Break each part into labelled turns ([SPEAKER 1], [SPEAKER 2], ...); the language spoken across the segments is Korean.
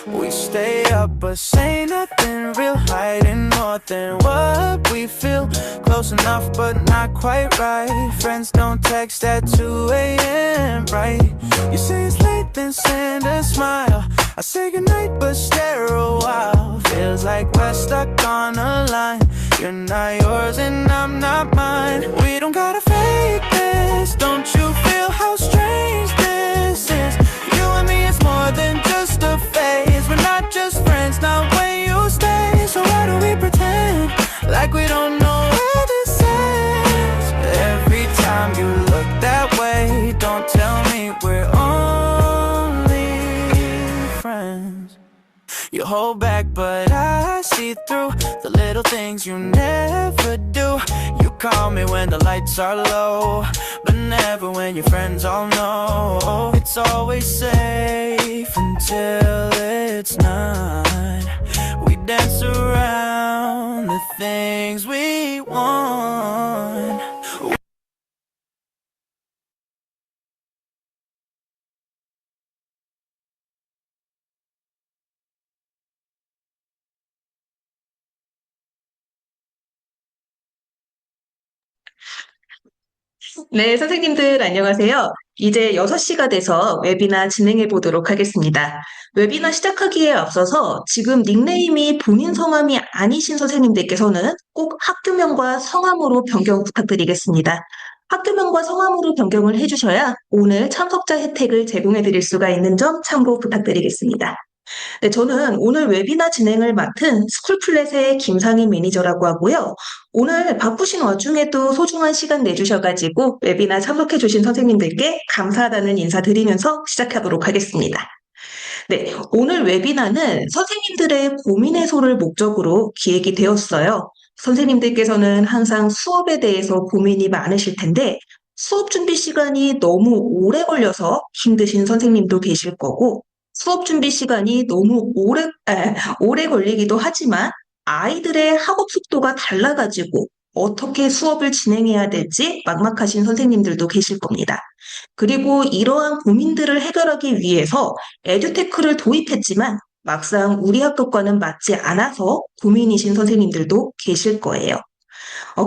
[SPEAKER 1] We stay up but say nothing real, hiding more than what we feel. Close enough but not quite right. Friends don't text at 2 a.m. right? You say it's late then send a smile. I say goodnight but stare a while. Feels like we're stuck on a line. You're not yours and I'm not mine. We don't gotta fake this. Don't you feel how strange this is? You and me, it's more than just a phase. We're not just friends, not when you stay. So why do we pretend like we don't know where this ends? Every time you look that way, don't tell me we're only friends. You hold back but I see through the little things you never do. You call me when the lights are low, but never when your friends all know. It's always safe until it's not. We dance around the things we want.
[SPEAKER 2] 네, 선생님들 안녕하세요. 이제 6시가 돼서 웨비나 진행해 보도록 하겠습니다. 웨비나 시작하기에 앞서서 지금 닉네임이 본인 성함이 아니신 선생님들께서는 꼭 학교명과 성함으로 변경 부탁드리겠습니다. 학교명과 성함으로 변경을 해주셔야 오늘 참석자 혜택을 제공해 드릴 수가 있는 점 참고 부탁드리겠습니다. 네, 저는 오늘 웨비나 진행을 맡은 스쿨플랫의 김상희 매니저라고 하고요. 오늘 바쁘신 와중에도 소중한 시간 내주셔가지고 웨비나 참석해주신 선생님들께 감사하다는 인사 드리면서 시작하도록 하겠습니다. 네, 오늘 웨비나는 선생님들의 고민 해소를 목적으로 기획이 되었어요. 선생님들께서는 항상 수업에 대해서 고민이 많으실 텐데 수업 준비 시간이 너무 오래 걸려서 힘드신 선생님도 계실 거고 수업 준비 시간이 너무 오래 걸리기도 하지만 아이들의 학업 속도가 달라가지고 어떻게 수업을 진행해야 될지 막막하신 선생님들도 계실 겁니다. 그리고 이러한 고민들을 해결하기 위해서 에듀테크를 도입했지만 막상 우리 학급과는 맞지 않아서 고민이신 선생님들도 계실 거예요.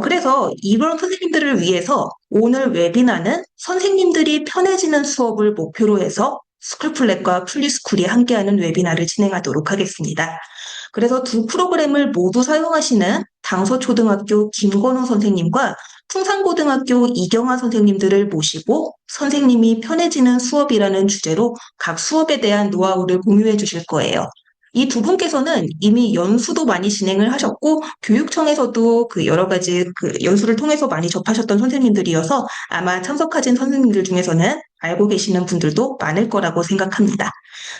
[SPEAKER 2] 그래서 이런 선생님들을 위해서 오늘 웨비나는 선생님들이 편해지는 수업을 목표로 해서 스쿨플랫과 플리스쿨이 함께하는 웨비나를 진행하도록 하겠습니다. 그래서 두 프로그램을 모두 사용하시는 당서초등학교 김건우 선생님과 풍산고등학교 이경아 선생님들을 모시고 선생님이 편해지는 수업이라는 주제로 각 수업에 대한 노하우를 공유해 주실 거예요. 이 두 분께서는 이미 연수도 많이 진행을 하셨고 교육청에서도 여러 가지 연수를 통해서 많이 접하셨던 선생님들이어서 아마 참석하신 선생님들 중에서는 알고 계시는 분들도 많을 거라고 생각합니다.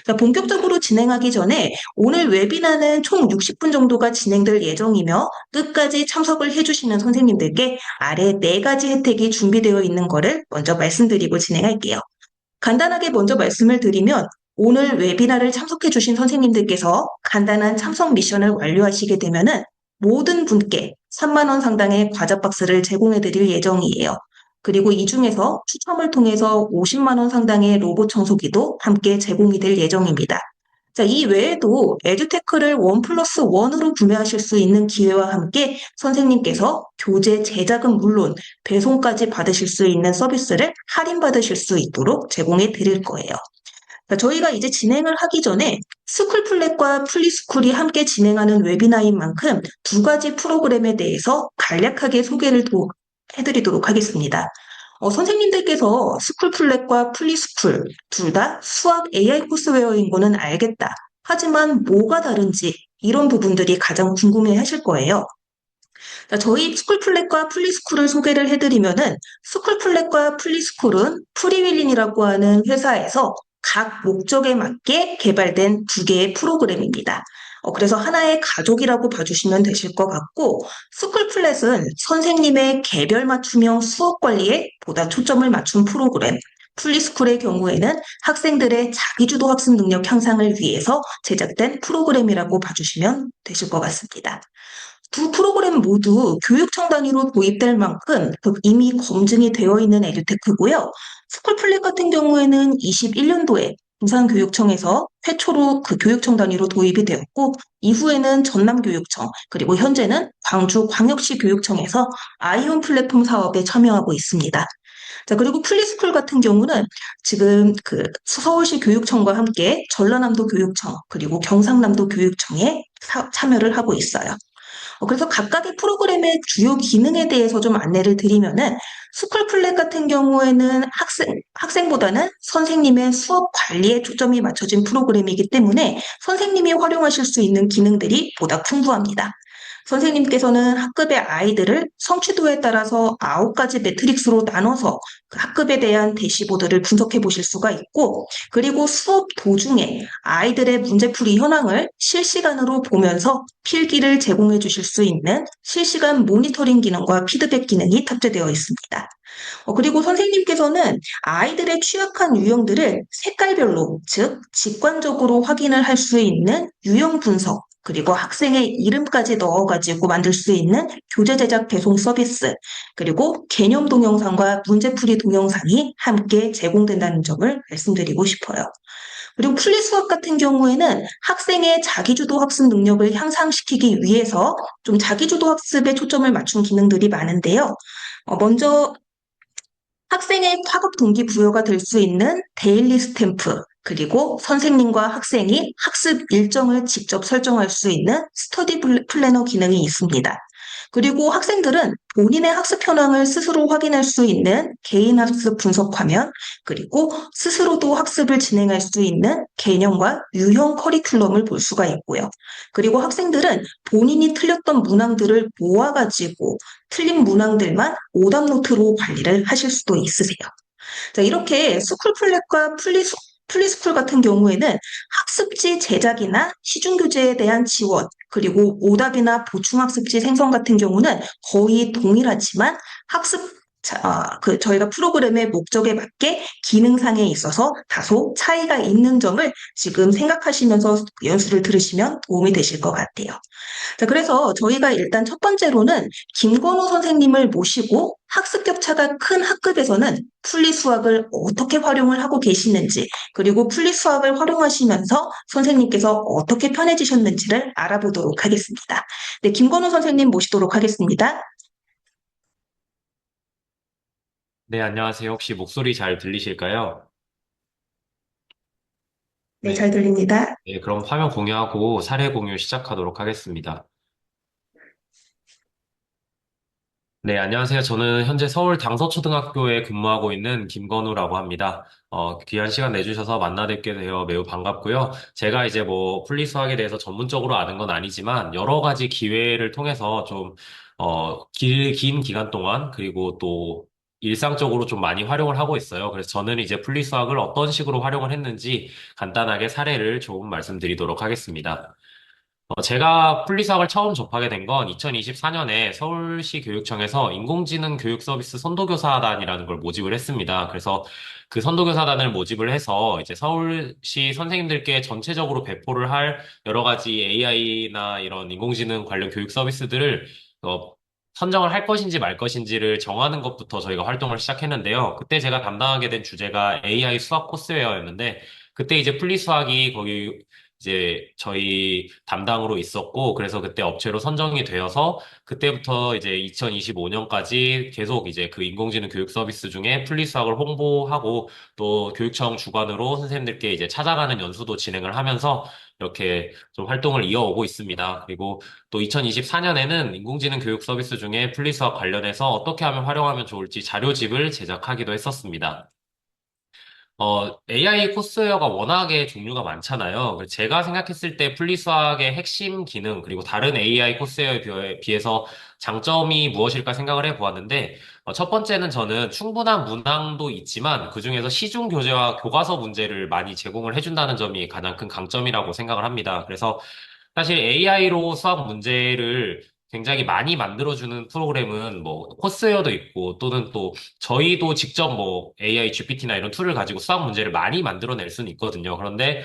[SPEAKER 2] 자, 본격적으로 진행하기 전에 오늘 웨비나는 총 60분 정도가 진행될 예정이며 끝까지 참석을 해주시는 선생님들께 아래 4가지 혜택이 준비되어 있는 거를 먼저 말씀드리고 진행할게요. 간단하게 먼저 말씀을 드리면 오늘 웨비나를 참석해주신 선생님들께서 간단한 참석 미션을 완료하시게 되면은 모든 분께 3만 원 상당의 과자 박스를 제공해 드릴 예정이에요. 그리고 이 중에서 추첨을 통해서 50만 원 상당의 로봇 청소기도 함께 제공이 될 예정입니다. 자, 이 외에도 에듀테크를 1+1으로 구매하실 수 있는 기회와 함께 선생님께서 교재 제작은 물론 배송까지 받으실 수 있는 서비스를 할인받으실 수 있도록 제공해 드릴 거예요. 저희가 이제 진행을 하기 전에 스쿨플랫과 플리스쿨이 함께 진행하는 웨비나인 만큼 2가지 프로그램에 대해서 간략하게 소개를 해드리도록 하겠습니다. 선생님들께서 스쿨플랫과 플리스쿨 둘 다 수학 AI 코스웨어인 거는 알겠다. 하지만 뭐가 다른지 이런 부분들이 가장 궁금해 하실 거예요. 저희 스쿨플랫과 플리스쿨을 소개를 해드리면은 스쿨플랫과 플리스쿨은 프리윌린이라고 하는 회사에서 각 목적에 맞게 개발된 2개의 프로그램입니다. 그래서 하나의 가족이라고 봐주시면 되실 것 같고 스쿨플랫은 선생님의 개별 맞춤형 수업 관리에 보다 초점을 맞춘 프로그램, 플리스쿨의 경우에는 학생들의 자기주도 학습 능력 향상을 위해서 제작된 프로그램이라고 봐주시면 되실 것 같습니다. 두 프로그램 모두 교육청 단위로 도입될 만큼 이미 검증이 되어 있는 에듀테크고요. 스쿨플랫 같은 경우에는 21년도에 부산교육청에서 최초로 그 교육청 단위로 도입이 되었고, 이후에는 전남교육청, 그리고 현재는 광주광역시 교육청에서 아이온 플랫폼 사업에 참여하고 있습니다. 자, 그리고 플리스쿨 같은 경우는 지금 그 서울시 교육청과 함께 전라남도 교육청, 그리고 경상남도 교육청에 참여를 하고 있어요. 그래서 각각의 프로그램의 주요 기능에 대해서 좀 안내를 드리면은 스쿨 플랫 같은 경우에는 학생보다는 선생님의 수업 관리에 초점이 맞춰진 프로그램이기 때문에 선생님이 활용하실 수 있는 기능들이 보다 풍부합니다. 선생님께서는 학급의 아이들을 성취도에 따라서 9가지 매트릭스로 나눠서 그 학급에 대한 대시보드를 분석해 보실 수가 있고, 그리고 수업 도중에 아이들의 문제풀이 현황을 실시간으로 보면서 필기를 제공해 주실 수 있는 실시간 모니터링 기능과 피드백 기능이 탑재되어 있습니다. 그리고 선생님께서는 아이들의 취약한 유형들을 색깔별로, 즉 직관적으로 확인을 할 수 있는 유형 분석, 그리고 학생의 이름까지 넣어가지고 만들 수 있는 교재 제작 배송 서비스, 그리고 개념 동영상과 문제풀이 동영상이 함께 제공된다는 점을 말씀드리고 싶어요. 그리고 풀리수업 같은 경우에는 학생의 자기주도 학습 능력을 향상시키기 위해서 좀 자기주도 학습에 초점을 맞춘 기능들이 많은데요. 먼저 학생의 학업 동기부여가 될 수 있는 데일리 스탬프, 그리고 선생님과 학생이 학습 일정을 직접 설정할 수 있는 스터디 플래너 기능이 있습니다. 그리고 학생들은 본인의 학습 현황을 스스로 확인할 수 있는 개인 학습 분석 화면, 그리고 스스로도 학습을 진행할 수 있는 개념과 유형 커리큘럼을 볼 수가 있고요. 그리고 학생들은 본인이 틀렸던 문항들을 모아가지고 틀린 문항들만 오답 노트로 관리를 하실 수도 있으세요. 자, 이렇게 스쿨 플랫과 플리스쿨 같은 경우에는 학습지 제작이나 시중교재에 대한 지원, 그리고 오답이나 보충학습지 생성 같은 경우는 거의 동일하지만 저희가 프로그램의 목적에 맞게 기능상에 있어서 다소 차이가 있는 점을 지금 생각하시면서 연수를 들으시면 도움이 되실 것 같아요. 자, 그래서 저희가 일단 첫 번째로는 김건우 선생님을 모시고 학습 격차가 큰 학급에서는 풀리수학을 어떻게 활용을 하고 계시는지, 그리고 풀리수학을 활용하시면서 선생님께서 어떻게 편해지셨는지를 알아보도록 하겠습니다. 네, 김건우 선생님 모시도록 하겠습니다.
[SPEAKER 3] 네, 안녕하세요. 혹시 목소리 잘 들리실까요?
[SPEAKER 2] 네,
[SPEAKER 3] 네,
[SPEAKER 2] 잘 들립니다.
[SPEAKER 3] 네, 그럼 화면 공유하고 사례 공유 시작하도록 하겠습니다. 네, 안녕하세요. 저는 현재 서울 당서초등학교에 근무하고 있는 김건우라고 합니다. 귀한 시간 내주셔서 만나뵙게 되어 매우 반갑고요. 제가 이제 뭐 분리수학에 대해서 전문적으로 아는 건 아니지만 여러 가지 기회를 통해서 좀, 긴 기간 동안 그리고 또 일상적으로 좀 많이 활용을 하고 있어요. 그래서 저는 이제 분리수학을 어떤 식으로 활용을 했는지 간단하게 사례를 조금 말씀드리도록 하겠습니다. 제가 풀리수학을 처음 접하게 된 건 2024년에 서울시 교육청에서 인공지능 교육 서비스 선도교사단이라는 걸 모집을 했습니다. 그래서 그 선도교사단을 모집을 해서 이제 서울시 선생님들께 전체적으로 배포를 할 여러 가지 AI나 이런 인공지능 관련 교육 서비스들을 어, 선정을 할 것인지 말 것인지를 정하는 것부터 저희가 활동을 시작했는데요. 그때 제가 담당하게 된 주제가 AI 수학 코스웨어였는데 그때 이제 풀리수학이 거기 이제 저희 담당으로 있었고, 그래서 그때 업체로 선정이 되어서, 그때부터 이제 2025년까지 계속 이제 그 인공지능 교육 서비스 중에 풀리수학을 홍보하고, 또 교육청 주관으로 선생님들께 이제 찾아가는 연수도 진행을 하면서, 이렇게 좀 활동을 이어오고 있습니다. 그리고 또 2024년에는 인공지능 교육 서비스 중에 풀리수학 관련해서 어떻게 하면 활용하면 좋을지 자료집을 제작하기도 했었습니다. AI 코스웨어가 워낙에 종류가 많잖아요. 그래서 제가 생각했을 때 풀리수학의 핵심 기능, 그리고 다른 AI 코스웨어에 비해서 장점이 무엇일까 생각을 해보았는데, 첫 번째는 저는 충분한 문항도 있지만, 그중에서 시중 교재와 교과서 문제를 많이 제공을 해준다는 점이 가장 큰 강점이라고 생각을 합니다. 그래서 사실 AI로 수학 문제를 굉장히 많이 만들어주는 프로그램은 뭐 코스웨어도 있고 또는 또 저희도 직접 뭐 AI GPT나 이런 툴을 가지고 수학 문제를 많이 만들어낼 수는 있거든요. 그런데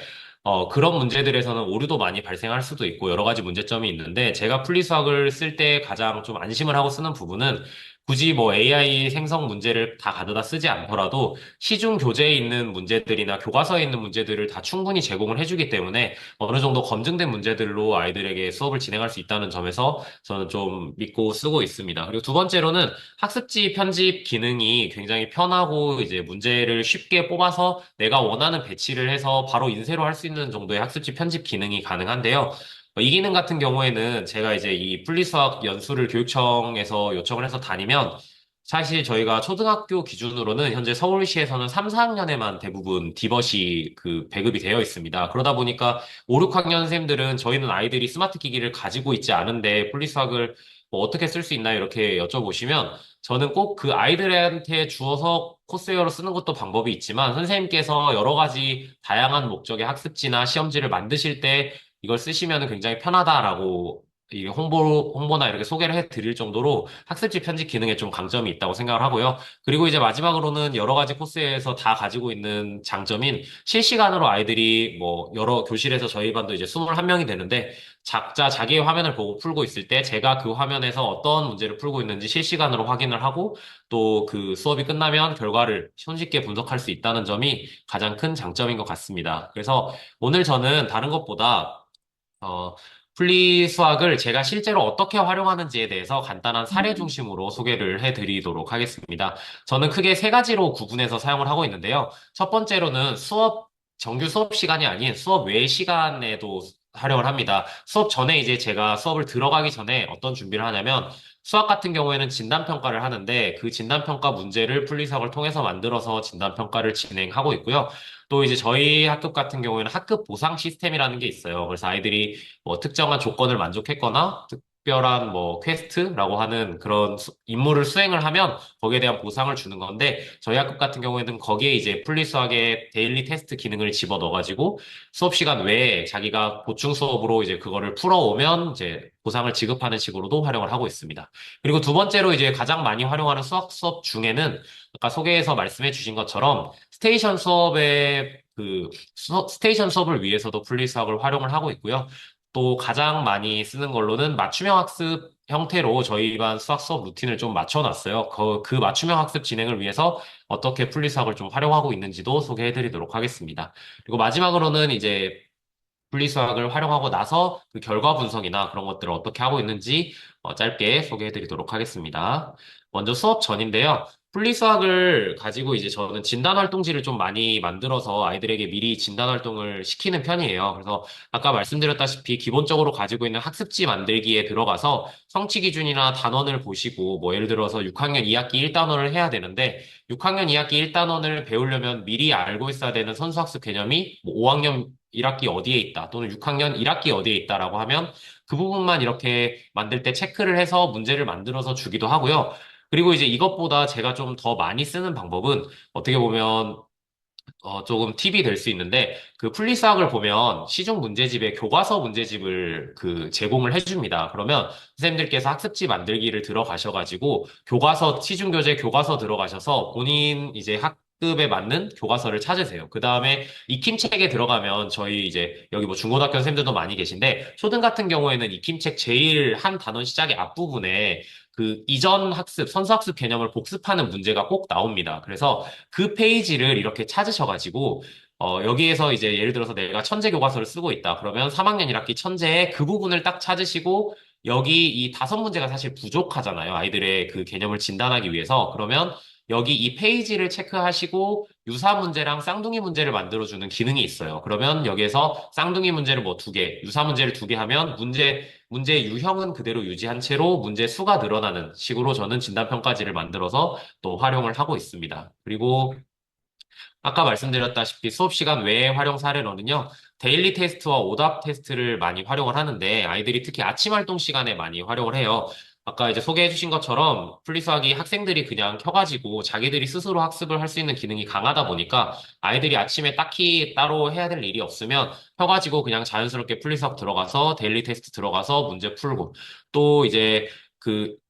[SPEAKER 3] 그런 문제들에서는 오류도 많이 발생할 수도 있고 여러 가지 문제점이 있는데 제가 풀리수학을 쓸 때 가장 좀 안심을 하고 쓰는 부분은 굳이 뭐 AI 생성 문제를 다 가져다 쓰지 않더라도 시중 교재에 있는 문제들이나 교과서에 있는 문제들을 다 충분히 제공을 해주기 때문에 어느 정도 검증된 문제들로 아이들에게 수업을 진행할 수 있다는 점에서 저는 좀 믿고 쓰고 있습니다. 그리고 두 번째로는 학습지 편집 기능이 굉장히 편하고 이제 문제를 쉽게 뽑아서 내가 원하는 배치를 해서 바로 인쇄로 할 수 있는 정도의 학습지 편집 기능이 가능한데요. 이 기능 같은 경우에는 제가 이제 이 분리수학 연수를 교육청에서 요청을 해서 다니면 사실 저희가 초등학교 기준으로는 현재 서울시에서는 3, 4학년에만 대부분 디벗이 그 배급이 되어 있습니다. 그러다 보니까 5, 6학년 선생님들은 저희는 아이들이 스마트 기기를 가지고 있지 않은데 분리수학을 뭐 어떻게 쓸 수 있나요? 이렇게 여쭤보시면 저는 꼭 그 아이들한테 주어서 코스웨어로 쓰는 것도 방법이 있지만 선생님께서 여러 가지 다양한 목적의 학습지나 시험지를 만드실 때 이걸 쓰시면 굉장히 편하다라고 이 홍보나 이렇게 소개를 해 드릴 정도로 학습지 편집 기능에 좀 강점이 있다고 생각을 하고요. 그리고 이제 마지막으로는 여러 가지 코스에서 다 가지고 있는 장점인 실시간으로 아이들이 뭐 여러 교실에서 저희 반도 이제 21명이 되는데 각자 자기의 화면을 보고 풀고 있을 때 제가 그 화면에서 어떤 문제를 풀고 있는지 실시간으로 확인을 하고 또 그 수업이 끝나면 결과를 손쉽게 분석할 수 있다는 점이 가장 큰 장점인 것 같습니다. 그래서 오늘 저는 다른 것보다 어, 분리수학을 제가 실제로 어떻게 활용하는지에 대해서 간단한 사례 중심으로 소개를 해드리도록 하겠습니다. 저는 크게 세 가지로 구분해서 사용을 하고 있는데요. 첫 번째로는 정규 수업 시간이 아닌 수업 외 시간에도 활용을 합니다. 수업 전에 이제 제가 수업을 들어가기 전에 어떤 준비를 하냐면 수학 같은 경우에는 진단평가를 하는데 그 진단평가 문제를 분리수학을 통해서 만들어서 진단평가를 진행하고 있고요. 또 이제 저희 학급 같은 경우에는 학급 보상 시스템이라는 게 있어요. 그래서 아이들이 뭐 특정한 조건을 만족했거나 특별한 뭐 퀘스트라고 하는 그런 임무를 수행을 하면 거기에 대한 보상을 주는 건데 저희 학급 같은 경우에는 거기에 이제 분리수학의 데일리 테스트 기능을 집어 넣어가지고 수업 시간 외에 자기가 보충 수업으로 이제 그거를 풀어오면 이제 보상을 지급하는 식으로도 활용을 하고 있습니다. 그리고 두 번째로 이제 가장 많이 활용하는 수학 수업 중에는 아까 소개해서 말씀해 주신 것처럼 스테이션 수업을 위해서도 분리수학을 활용을 하고 있고요. 또 가장 많이 쓰는 걸로는 맞춤형 학습 형태로 저희 반 수학 수업 루틴을 좀 맞춰놨어요. 그 맞춤형 학습 진행을 위해서 어떻게 분리수학을 좀 활용하고 있는지도 소개해드리도록 하겠습니다. 그리고 마지막으로는 이제 분리수학을 활용하고 나서 그 결과 분석이나 그런 것들을 어떻게 하고 있는지 짧게 소개해드리도록 하겠습니다. 먼저 수업 전인데요. 분리수학을 가지고 이제 저는 진단활동지를 좀 많이 만들어서 아이들에게 미리 진단활동을 시키는 편이에요. 그래서 아까 말씀드렸다시피 기본적으로 가지고 있는 학습지 만들기에 들어가서 성취 기준이나 단원을 보시고 뭐 예를 들어서 6학년 2학기 1단원을 해야 되는데 6학년 2학기 1단원을 배우려면 미리 알고 있어야 되는 선수학습 개념이 뭐 5학년 1학기 어디에 있다 또는 6학년 1학기 어디에 있다라고 하면 그 부분만 이렇게 만들 때 체크를 해서 문제를 만들어서 주기도 하고요. 그리고 이제 이것보다 제가 좀 더 많이 쓰는 방법은 어떻게 보면 조금 팁이 될 수 있는데, 그 풀리스학을 보면 시중 문제집에 교과서 문제집을 그 제공을 해줍니다. 그러면 선생님들께서 학습지 만들기를 들어가셔가지고, 시중 교재 교과서 들어가셔서 본인 이제 학급에 맞는 교과서를 찾으세요. 그 다음에 익힘책에 들어가면 저희 이제 여기 뭐 중고등학교 선생님들도 많이 계신데, 초등 같은 경우에는 익힘책 제일 한 단원 시작의 앞부분에 그 이전 학습, 선수학습 개념을 복습하는 문제가 꼭 나옵니다. 그래서 그 페이지를 이렇게 찾으셔가지고, 여기에서 이제 예를 들어서 내가 천재 교과서를 쓰고 있다. 그러면 3학년 1학기 천재의 그 부분을 딱 찾으시고, 여기 이 5문제가 사실 부족하잖아요. 아이들의 그 개념을 진단하기 위해서. 그러면 여기 이 페이지를 체크하시고, 유사 문제랑 쌍둥이 문제를 만들어주는 기능이 있어요. 그러면 여기에서 쌍둥이 문제를 뭐 2개, 유사 문제를 2개 하면 문제의 유형은 그대로 유지한 채로 문제 수가 늘어나는 식으로 저는 진단평가지를 만들어서 또 활용을 하고 있습니다. 그리고 아까 말씀드렸다시피 수업 시간 외의 활용 사례로는요, 데일리 테스트와 오답 테스트를 많이 활용을 하는데 아이들이 특히 아침 활동 시간에 많이 활용을 해요. 아까 이제 소개해 주신 것처럼 분리수학이 학생들이 그냥 켜가지고 자기들이 스스로 학습을 할 수 있는 기능이 강하다 보니까 아이들이 아침에 딱히 따로 해야 될 일이 없으면 켜가지고 그냥 자연스럽게 분리수학 들어가서 데일리 테스트 들어가서 문제 풀고 또 이제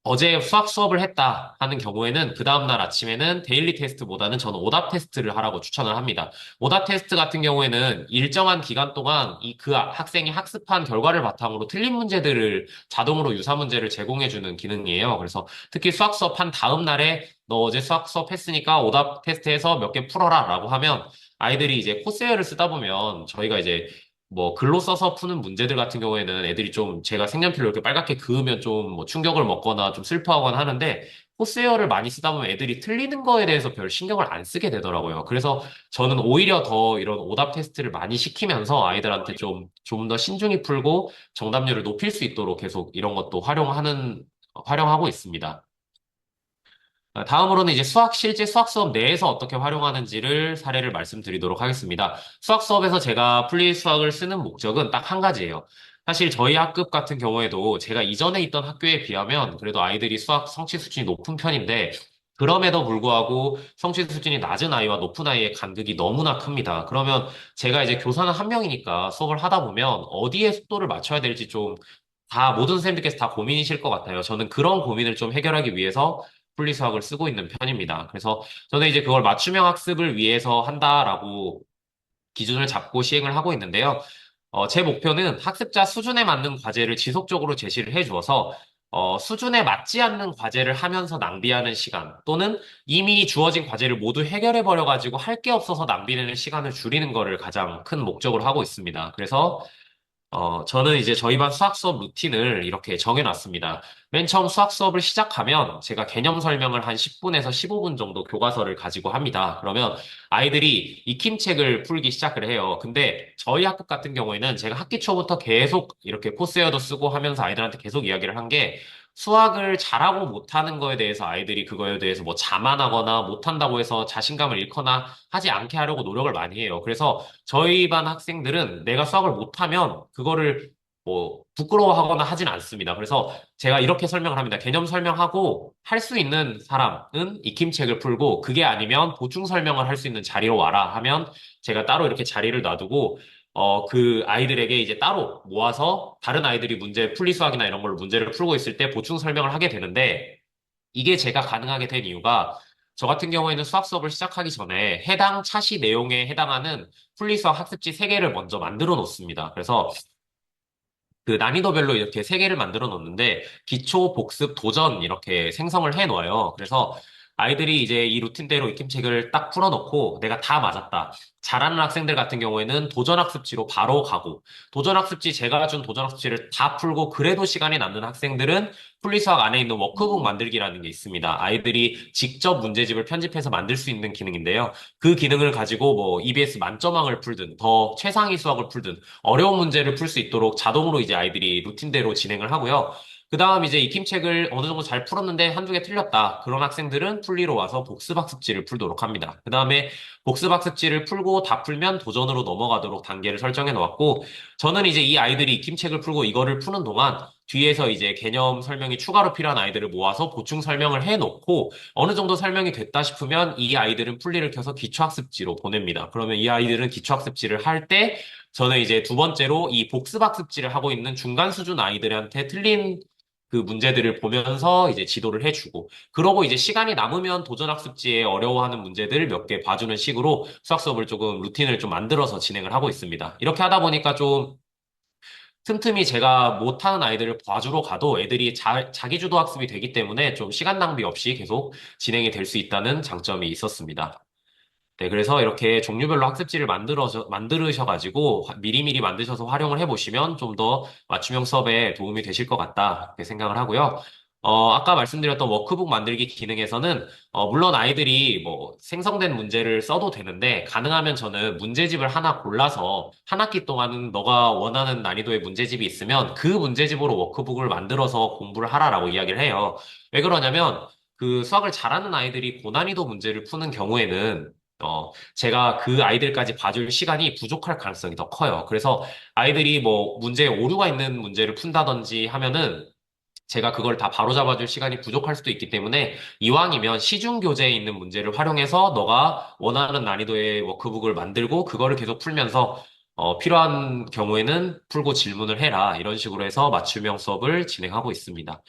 [SPEAKER 3] 어제 수학 수업을 했다 하는 경우에는 그 다음날 아침에는 데일리 테스트보다는 저는 오답 테스트를 하라고 추천을 합니다. 오답 테스트 같은 경우에는 일정한 기간 동안 그 학생이 학습한 결과를 바탕으로 틀린 문제들을 자동으로 유사 문제를 제공해주는 기능이에요. 그래서 특히 수학 수업 한 다음 날에 너 어제 수학 수업 했으니까 오답 테스트해서 몇 개 풀어라 라고 하면 아이들이 이제 코세어를 쓰다 보면 저희가 이제 뭐 글로 써서 푸는 문제들 같은 경우에는 애들이 좀 제가 색연필로 이렇게 빨갛게 그으면 좀 뭐 충격을 먹거나 좀 슬퍼하거나 하는데 코세어를 많이 쓰다 보면 애들이 틀리는 거에 대해서 별 신경을 안 쓰게 되더라고요. 그래서 저는 오히려 더 이런 오답 테스트를 많이 시키면서 아이들한테 좀 더 신중히 풀고 정답률을 높일 수 있도록 계속 이런 것도 활용하고 있습니다. 다음으로는 이제 실제 수학 수업 내에서 어떻게 활용하는지를 사례를 말씀드리도록 하겠습니다. 수학 수업에서 제가 풀리 수학을 쓰는 목적은 딱 한 가지예요. 사실 저희 학급 같은 경우에도 제가 이전에 있던 학교에 비하면 그래도 아이들이 수학 성취 수준이 높은 편인데 그럼에도 불구하고 성취 수준이 낮은 아이와 높은 아이의 간극이 너무나 큽니다. 그러면 제가 이제 교사는 한 명이니까 수업을 하다 보면 어디에 속도를 맞춰야 될지 모든 선생님들께서 다 고민이실 것 같아요. 저는 그런 고민을 좀 해결하기 위해서 분리수학을 쓰고 있는 편입니다. 그래서 저는 이제 그걸 맞춤형 학습을 위해서 한다라고 기준을 잡고 시행을 하고 있는데요. 제 목표는 학습자 수준에 맞는 과제를 지속적으로 제시를 해주어서 수준에 맞지 않는 과제를 하면서 낭비하는 시간 또는 이미 주어진 과제를 모두 해결해버려가지고 할 게 없어서 낭비되는 시간을 줄이는 거를 가장 큰 목적으로 하고 있습니다. 그래서 저는 이제 저희 반 수학 수업 루틴을 이렇게 정해놨습니다. 맨 처음 수학 수업을 시작하면 제가 개념 설명을 한 10분에서 15분 정도 교과서를 가지고 합니다. 그러면 아이들이 익힘책을 풀기 시작을 해요. 근데 저희 학급 같은 경우에는 제가 학기 초부터 계속 이렇게 코스웨어도 쓰고 하면서 아이들한테 계속 이야기를 한 게 수학을 잘하고 못하는 거에 대해서 아이들이 그거에 대해서 뭐 자만하거나 못한다고 해서 자신감을 잃거나 하지 않게 하려고 노력을 많이 해요. 그래서 저희 반 학생들은 내가 수학을 못하면 그거를 뭐 부끄러워하거나 하진 않습니다. 그래서 제가 이렇게 설명을 합니다. 개념 설명하고 할 수 있는 사람은 익힘책을 풀고 그게 아니면 보충 설명을 할 수 있는 자리로 와라 하면 제가 따로 이렇게 자리를 놔두고 그 아이들에게 이제 따로 모아서 다른 아이들이 풀이수학이나 이런 걸로 문제를 풀고 있을 때 보충 설명을 하게 되는데 이게 제가 가능하게 된 이유가 저 같은 경우에는 수학 수업을 시작하기 전에 해당 차시 내용에 해당하는 풀리수학 학습지 3개를 먼저 만들어 놓습니다. 그래서 그 난이도별로 이렇게 3개를 만들어 놓는데 기초, 복습, 도전 이렇게 생성을 해 놓아요. 그래서 아이들이 이제 이 루틴대로 익힘책을 딱 풀어놓고 내가 다 맞았다. 잘하는 학생들 같은 경우에는 도전학습지로 바로 가고 도전학습지 제가 준 도전학습지를 다 풀고 그래도 시간이 남는 학생들은 풀리수학 안에 있는 워크북 만들기라는 게 있습니다. 아이들이 직접 문제집을 편집해서 만들 수 있는 기능인데요. 그 기능을 가지고 뭐 EBS 만점왕을 풀든 더 최상위 수학을 풀든 어려운 문제를 풀 수 있도록 자동으로 이제 아이들이 루틴대로 진행을 하고요. 그 다음 이제 익힘책을 어느 정도 잘 풀었는데 한두 개 틀렸다. 그런 학생들은 풀리로 와서 복습학습지를 풀도록 합니다. 그 다음에 복습학습지를 풀고 다 풀면 도전으로 넘어가도록 단계를 설정해 놓았고, 저는 이제 이 아이들이 익힘책을 풀고 이거를 푸는 동안 뒤에서 이제 개념 설명이 추가로 필요한 아이들을 모아서 보충 설명을 해 놓고 어느 정도 설명이 됐다 싶으면 이 아이들은 풀리를 켜서 기초학습지로 보냅니다. 그러면 이 아이들은 기초학습지를 할 때 저는 이제 두 번째로 이 복습학습지를 하고 있는 중간 수준 아이들한테 틀린 그 문제들을 보면서 이제 지도를 해주고, 그러고 이제 시간이 남으면 도전학습지에 어려워하는 문제들 몇 개 봐주는 식으로 수학 수업을 조금 루틴을 좀 만들어서 진행을 하고 있습니다. 이렇게 하다 보니까 좀 틈틈이 제가 못하는 아이들을 봐주러 가도 애들이 자기주도 학습이 되기 때문에 좀 시간 낭비 없이 계속 진행이 될 수 있다는 장점이 있었습니다. 네, 그래서 이렇게 종류별로 학습지를 만들으셔가지고 미리미리 만드셔서 활용을 해보시면 좀 더 맞춤형 수업에 도움이 되실 것 같다, 이렇게 생각을 하고요. 아까 말씀드렸던 워크북 만들기 기능에서는, 물론 아이들이 뭐 생성된 문제를 써도 되는데, 가능하면 저는 문제집을 하나 골라서 한 학기 동안은 너가 원하는 난이도의 문제집이 있으면 그 문제집으로 워크북을 만들어서 공부를 하라라고 이야기를 해요. 왜 그러냐면, 그 수학을 잘하는 아이들이 고난이도 문제를 푸는 경우에는 제가 그 아이들까지 봐줄 시간이 부족할 가능성이 더 커요. 그래서 아이들이 뭐 문제에 오류가 있는 문제를 푼다든지 하면은 제가 그걸 다 바로잡아줄 시간이 부족할 수도 있기 때문에 이왕이면 시중 교재에 있는 문제를 활용해서 너가 원하는 난이도의 워크북을 만들고 그거를 계속 풀면서 필요한 경우에는 풀고 질문을 해라. 이런 식으로 해서 맞춤형 수업을 진행하고 있습니다.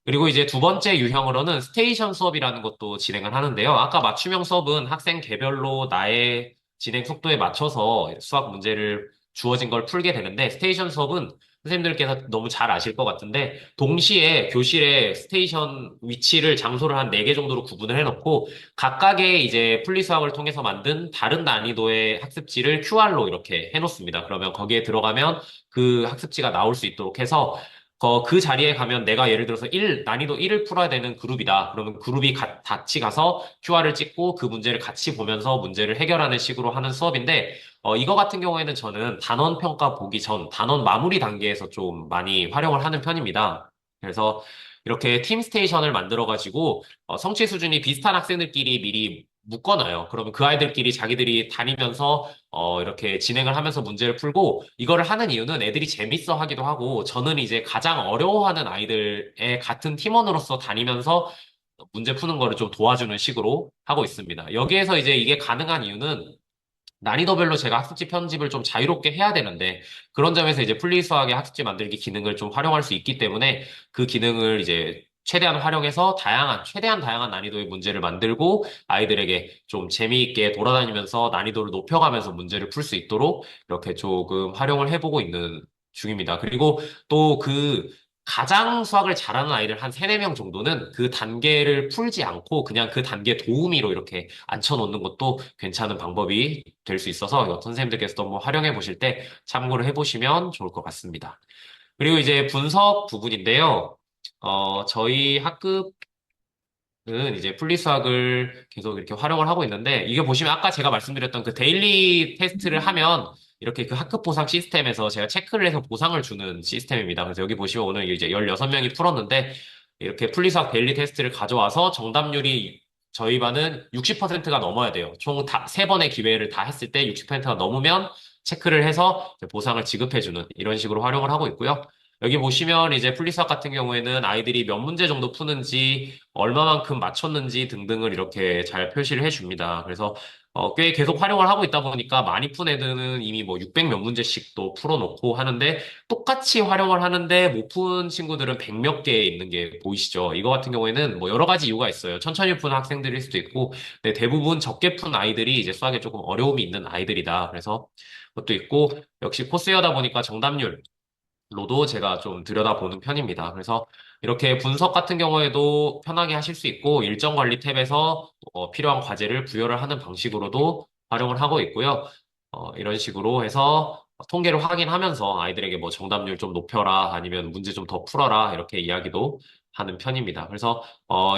[SPEAKER 3] 그리고 이제 두 번째 유형으로는 스테이션 수업이라는 것도 진행을 하는데요. 아까 맞춤형 수업은 학생 개별로 나의 진행 속도에 맞춰서 수학 문제를 주어진 걸 풀게 되는데, 스테이션 수업은 선생님들께서 너무 잘 아실 것 같은데, 동시에 교실에 스테이션 위치를 장소를 한 4개 정도로 구분을 해놓고, 각각의 이제 풀리수학을 통해서 만든 다른 난이도의 학습지를 QR로 이렇게 해놓습니다. 그러면 거기에 들어가면 그 학습지가 나올 수 있도록 해서, 그 자리에 가면 내가 예를 들어서 난이도 1을 풀어야 되는 그룹이다. 그러면 그룹이 같이 가서 QR을 찍고 그 문제를 같이 보면서 문제를 해결하는 식으로 하는 수업인데, 이거 같은 경우에는 저는 단원 평가 보기 전, 단원 마무리 단계에서 좀 많이 활용을 하는 편입니다. 그래서 이렇게 팀 스테이션을 만들어가지고, 성취 수준이 비슷한 학생들끼리 미리 묶어놔요. 그러면 그 아이들끼리 자기들이 다니면서 이렇게 진행을 하면서 문제를 풀고, 이거를 하는 이유는 애들이 재밌어 하기도 하고, 저는 이제 가장 어려워하는 아이들의 같은 팀원으로서 다니면서 문제 푸는 거를 좀 도와주는 식으로 하고 있습니다. 여기에서 이제 이게 가능한 이유는 난이도별로 제가 학습지 편집을 좀 자유롭게 해야 되는데, 그런 점에서 이제 풀리수학의 학습지 만들기 기능을 좀 활용할 수 있기 때문에 그 기능을 이제 최대한 활용해서 최대한 다양한 난이도의 문제를 만들고 아이들에게 좀 재미있게 돌아다니면서 난이도를 높여가면서 문제를 풀 수 있도록 이렇게 조금 활용을 해보고 있는 중입니다. 그리고 또 가장 수학을 잘하는 아이들 한 3, 4명 정도는 그 단계를 풀지 않고 그냥 그 단계 도우미로 이렇게 앉혀놓는 것도 괜찮은 방법이 될 수 있어서 이거 선생님들께서도 한번 활용해 보실 때 참고를 해보시면 좋을 것 같습니다. 그리고 이제 분석 부분인데요. 저희 학급은 이제 풀리수학을 계속 이렇게 활용을 하고 있는데, 이게 보시면 아까 제가 말씀드렸던 그 데일리 테스트를 하면 이렇게 그 학급 보상 시스템에서 제가 체크를 해서 보상을 주는 시스템입니다. 그래서 여기 보시면 오늘 이제 16명이 풀었는데, 이렇게 풀리수학 데일리 테스트를 가져와서 정답률이 저희 반은 60%가 넘어야 돼요. 총 3번의 기회를 다 했을 때 60%가 넘으면 체크를 해서 이제 보상을 지급해주는 이런 식으로 활용을 하고 있고요. 여기 보시면 이제 풀리수학 같은 경우에는 아이들이 몇 문제 정도 푸는지, 얼마만큼 맞췄는지 등등을 이렇게 잘 표시를 해줍니다. 그래서 꽤 계속 활용을 하고 있다 보니까 많이 푼 애들은 이미 뭐 600 몇 문제씩 또 풀어놓고 하는데, 똑같이 활용을 하는데 못 푼 친구들은 100 몇 개 있는 게 보이시죠? 이거 같은 경우에는 뭐 여러 가지 이유가 있어요. 천천히 푸는 학생들일 수도 있고, 근데 대부분 적게 푼 아이들이 이제 수학에 조금 어려움이 있는 아이들이다. 그래서 그것도 있고, 역시 코스여다 보니까 정답률 로도 제가 좀 들여다보는 편입니다. 그래서 이렇게 분석 같은 경우에도 편하게 하실 수 있고, 일정 관리 탭에서 필요한 과제를 부여를 하는 방식으로도 활용을 하고 있고요. 이런 식으로 해서 통계를 확인하면서 아이들에게 뭐 정답률 좀 높여라, 아니면 문제 좀 더 풀어라, 이렇게 이야기도 하는 편입니다. 그래서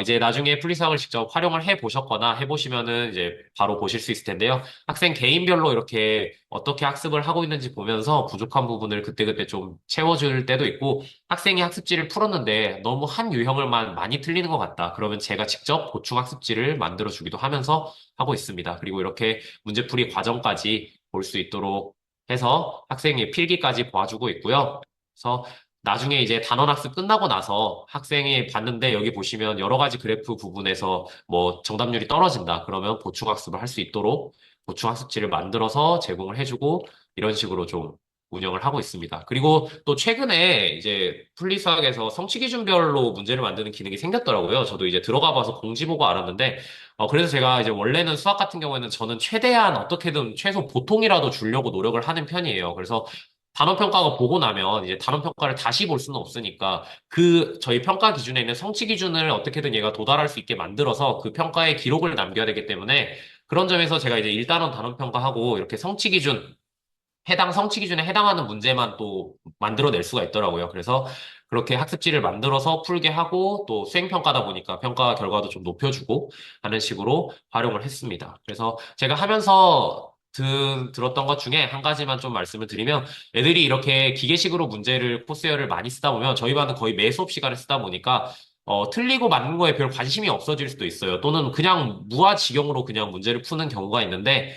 [SPEAKER 3] 이제 나중에 풀리수학을 직접 활용을 해 보셨거나 해 보시면은 이제 바로 보실 수 있을 텐데요. 학생 개인별로 이렇게 어떻게 학습을 하고 있는지 보면서 부족한 부분을 그때그때 좀 채워줄 때도 있고, 학생이 학습지를 풀었는데 너무 한 유형을만 많이 틀리는 것 같다. 그러면 제가 직접 보충 학습지를 만들어 주기도 하면서 하고 있습니다. 그리고 이렇게 문제풀이 과정까지 볼 수 있도록 해서 학생의 필기까지 봐주고 있고요. 그래서 나중에 이제 단원학습 끝나고 나서 학생이 봤는데, 여기 보시면 여러 가지 그래프 부분에서 뭐 정답률이 떨어진다. 그러면 보충학습을 할 수 있도록 보충학습지를 만들어서 제공을 해주고, 이런 식으로 좀 운영을 하고 있습니다. 그리고 또 최근에 이제 풀리수학에서 성취 기준별로 문제를 만드는 기능이 생겼더라고요. 저도 이제 들어가 봐서 공지 보고 알았는데, 그래서 제가 이제 원래는 수학 같은 경우에는 저는 최대한 어떻게든 최소 보통이라도 주려고 노력을 하는 편이에요. 그래서 단원평가가 보고 나면 이제 단원평가를 다시 볼 수는 없으니까, 저희 평가 기준에 있는 성취 기준을 어떻게든 얘가 도달할 수 있게 만들어서 그 평가에 기록을 남겨야 되기 때문에, 그런 점에서 제가 이제 1단원 단원평가하고 이렇게 해당 성취 기준에 해당하는 문제만 또 만들어낼 수가 있더라고요. 그래서 그렇게 학습지를 만들어서 풀게 하고, 또 수행평가다 보니까 평가 결과도 좀 높여주고 하는 식으로 활용을 했습니다. 그래서 제가 하면서 들었던 것 중에 한 가지만 좀 말씀을 드리면, 애들이 이렇게 기계식으로 문제를 코스열을 많이 쓰다 보면, 저희 반은 거의 매 수업 시간에 쓰다 보니까 틀리고 맞는 거에 별 관심이 없어질 수도 있어요. 또는 그냥 무아지경으로 그냥 문제를 푸는 경우가 있는데,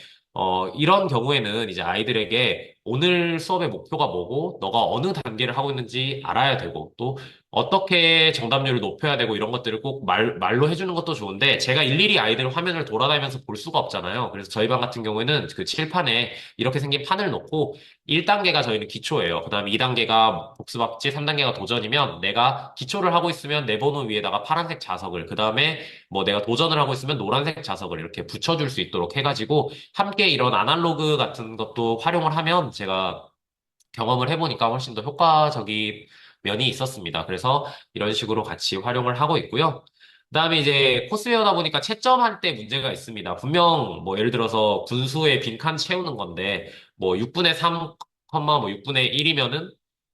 [SPEAKER 3] 이런 경우에는 이제 아이들에게 오늘 수업의 목표가 뭐고, 너가 어느 단계를 하고 있는지 알아야 되고, 또 어떻게 정답률을 높여야 되고 이런 것들을 꼭 말로 해주는 것도 좋은데 제가 일일이 아이들 화면을 돌아다니면서 볼 수가 없잖아요. 그래서 저희 반 같은 경우에는 그 칠판에 이렇게 생긴 판을 놓고 1단계가 저희는 기초예요. 그 다음에 2단계가 복습학지, 3단계가 도전이면 내가 기초를 하고 있으면 내 번호 위에다가 파란색 자석을, 그 다음에 뭐 내가 도전을 하고 있으면 노란색 자석을 이렇게 붙여줄 수 있도록 해가지고 함께 이런 아날로그 같은 것도 활용을 하면 제가 경험을 해보니까 훨씬 더 효과적인 면이 있었습니다. 그래서 이런 식으로 같이 활용을 하고 있고요. 그다음에 이제 코스웨어다 보니까 채점할 때 문제가 있습니다. 분명 뭐 예를 들어서 분수의 빈칸 채우는 건데 뭐 6분의 3, 뭐 6분의 1이면은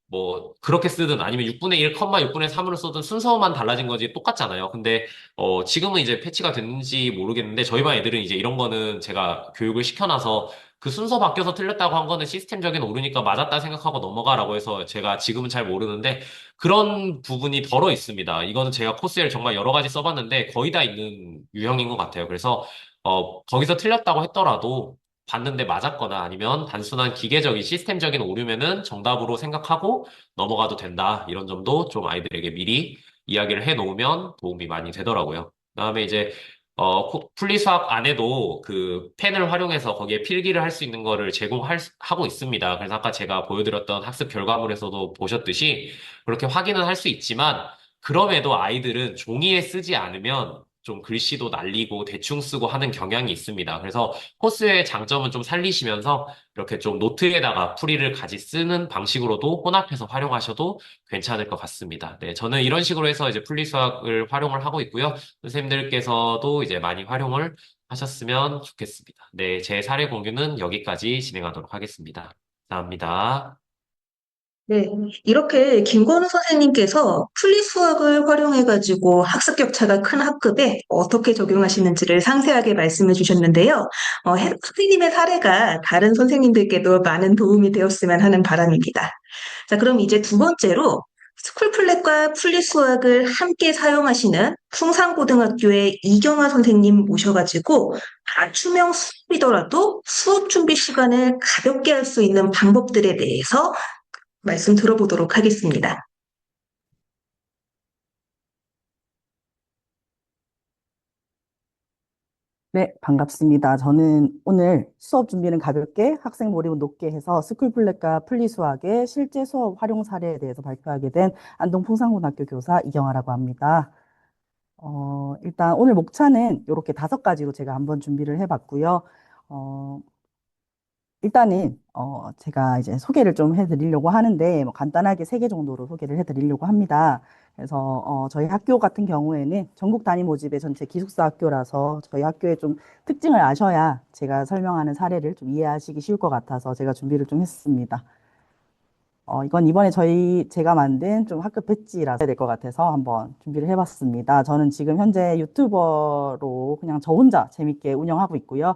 [SPEAKER 3] 뭐 그렇게 쓰든 아니면 6분의 1, 6분의 3으로 쓰든 순서만 달라진 거지 똑같잖아요. 근데 지금은 이제 패치가 됐는지 모르겠는데 저희 반 애들은 이제 이런 거는 제가 교육을 시켜놔서 그 순서 바뀌어서 틀렸다고 한 거는 시스템적인 오류니까 맞았다 생각하고 넘어가라고 해서 제가 지금은 잘 모르는데 그런 부분이 덜어 있습니다. 이거는 제가 코스를 정말 여러 가지 써봤는데 거의 다 있는 유형인 것 같아요. 그래서 거기서 틀렸다고 했더라도 봤는데 맞았거나 아니면 단순한 기계적인 시스템적인 오류면은 정답으로 생각하고 넘어가도 된다. 이런 점도 좀 아이들에게 미리 이야기를 해 놓으면 도움이 많이 되더라고요. 그다음에 이제 풀리수학 안에도 그 펜을 활용해서 거기에 필기를 할 수 있는 거를 하고 있습니다. 그래서 아까 제가 보여드렸던 학습 결과물에서도 보셨듯이 그렇게 확인은 할 수 있지만, 그럼에도 아이들은 종이에 쓰지 않으면 좀 글씨도 날리고 대충 쓰고 하는 경향이 있습니다. 그래서 코스의 장점은 좀 살리시면서 이렇게 좀 노트에다가 풀이를 같이 쓰는 방식으로도 혼합해서 활용하셔도 괜찮을 것 같습니다. 네, 저는 이런 식으로 해서 이제 풀리수학을 활용을 하고 있고요. 선생님들께서도 이제 많이 활용을 하셨으면 좋겠습니다. 네, 제 사례 공유는 여기까지 진행하도록 하겠습니다. 감사합니다.
[SPEAKER 2] 네, 이렇게 김건우 선생님께서 풀리수학을 활용해가지고 학습 격차가 큰 학급에 어떻게 적용하시는지를 상세하게 말씀해 주셨는데요. 선생님의 사례가 다른 선생님들께도 많은 도움이 되었으면 하는 바람입니다. 자, 그럼 이제 두 번째로 스쿨플랫과 풀리수학을 함께 사용하시는 풍산고등학교의 이경아 선생님 모셔가지고 맞춤형 수업이더라도 수업 준비 시간을 가볍게 할 수 있는 방법들에 대해서 말씀 들어보도록 하겠습니다.
[SPEAKER 4] 네, 반갑습니다. 저는 오늘 수업 준비는 가볍게 학생 몰입은 높게 해서 스쿨플랫과 풀리수학의 실제 수업 활용 사례에 대해서 발표하게 된 안동풍산고등학교 교사 이경아라고 합니다. 일단 오늘 목차는 이렇게 5가지로 제가 한번 준비를 해봤고요. 어, 일단은 제가 이제 소개를 좀 해드리려고 하는데 뭐 간단하게 3개 정도로 소개를 해드리려고 합니다. 그래서 저희 학교 같은 경우에는 전국 단위 모집의 전체 기숙사 학교라서 저희 학교의 좀 특징을 아셔야 제가 설명하는 사례를 좀 이해하시기 쉬울 것 같아서 제가 준비를 좀 했습니다. 이건 이번에 제가 만든 좀 학급 배지라서 해야 될 것 같아서 한번 준비를 해봤습니다. 저는 지금 현재 유튜버로 그냥 저 혼자 재밌게 운영하고 있고요.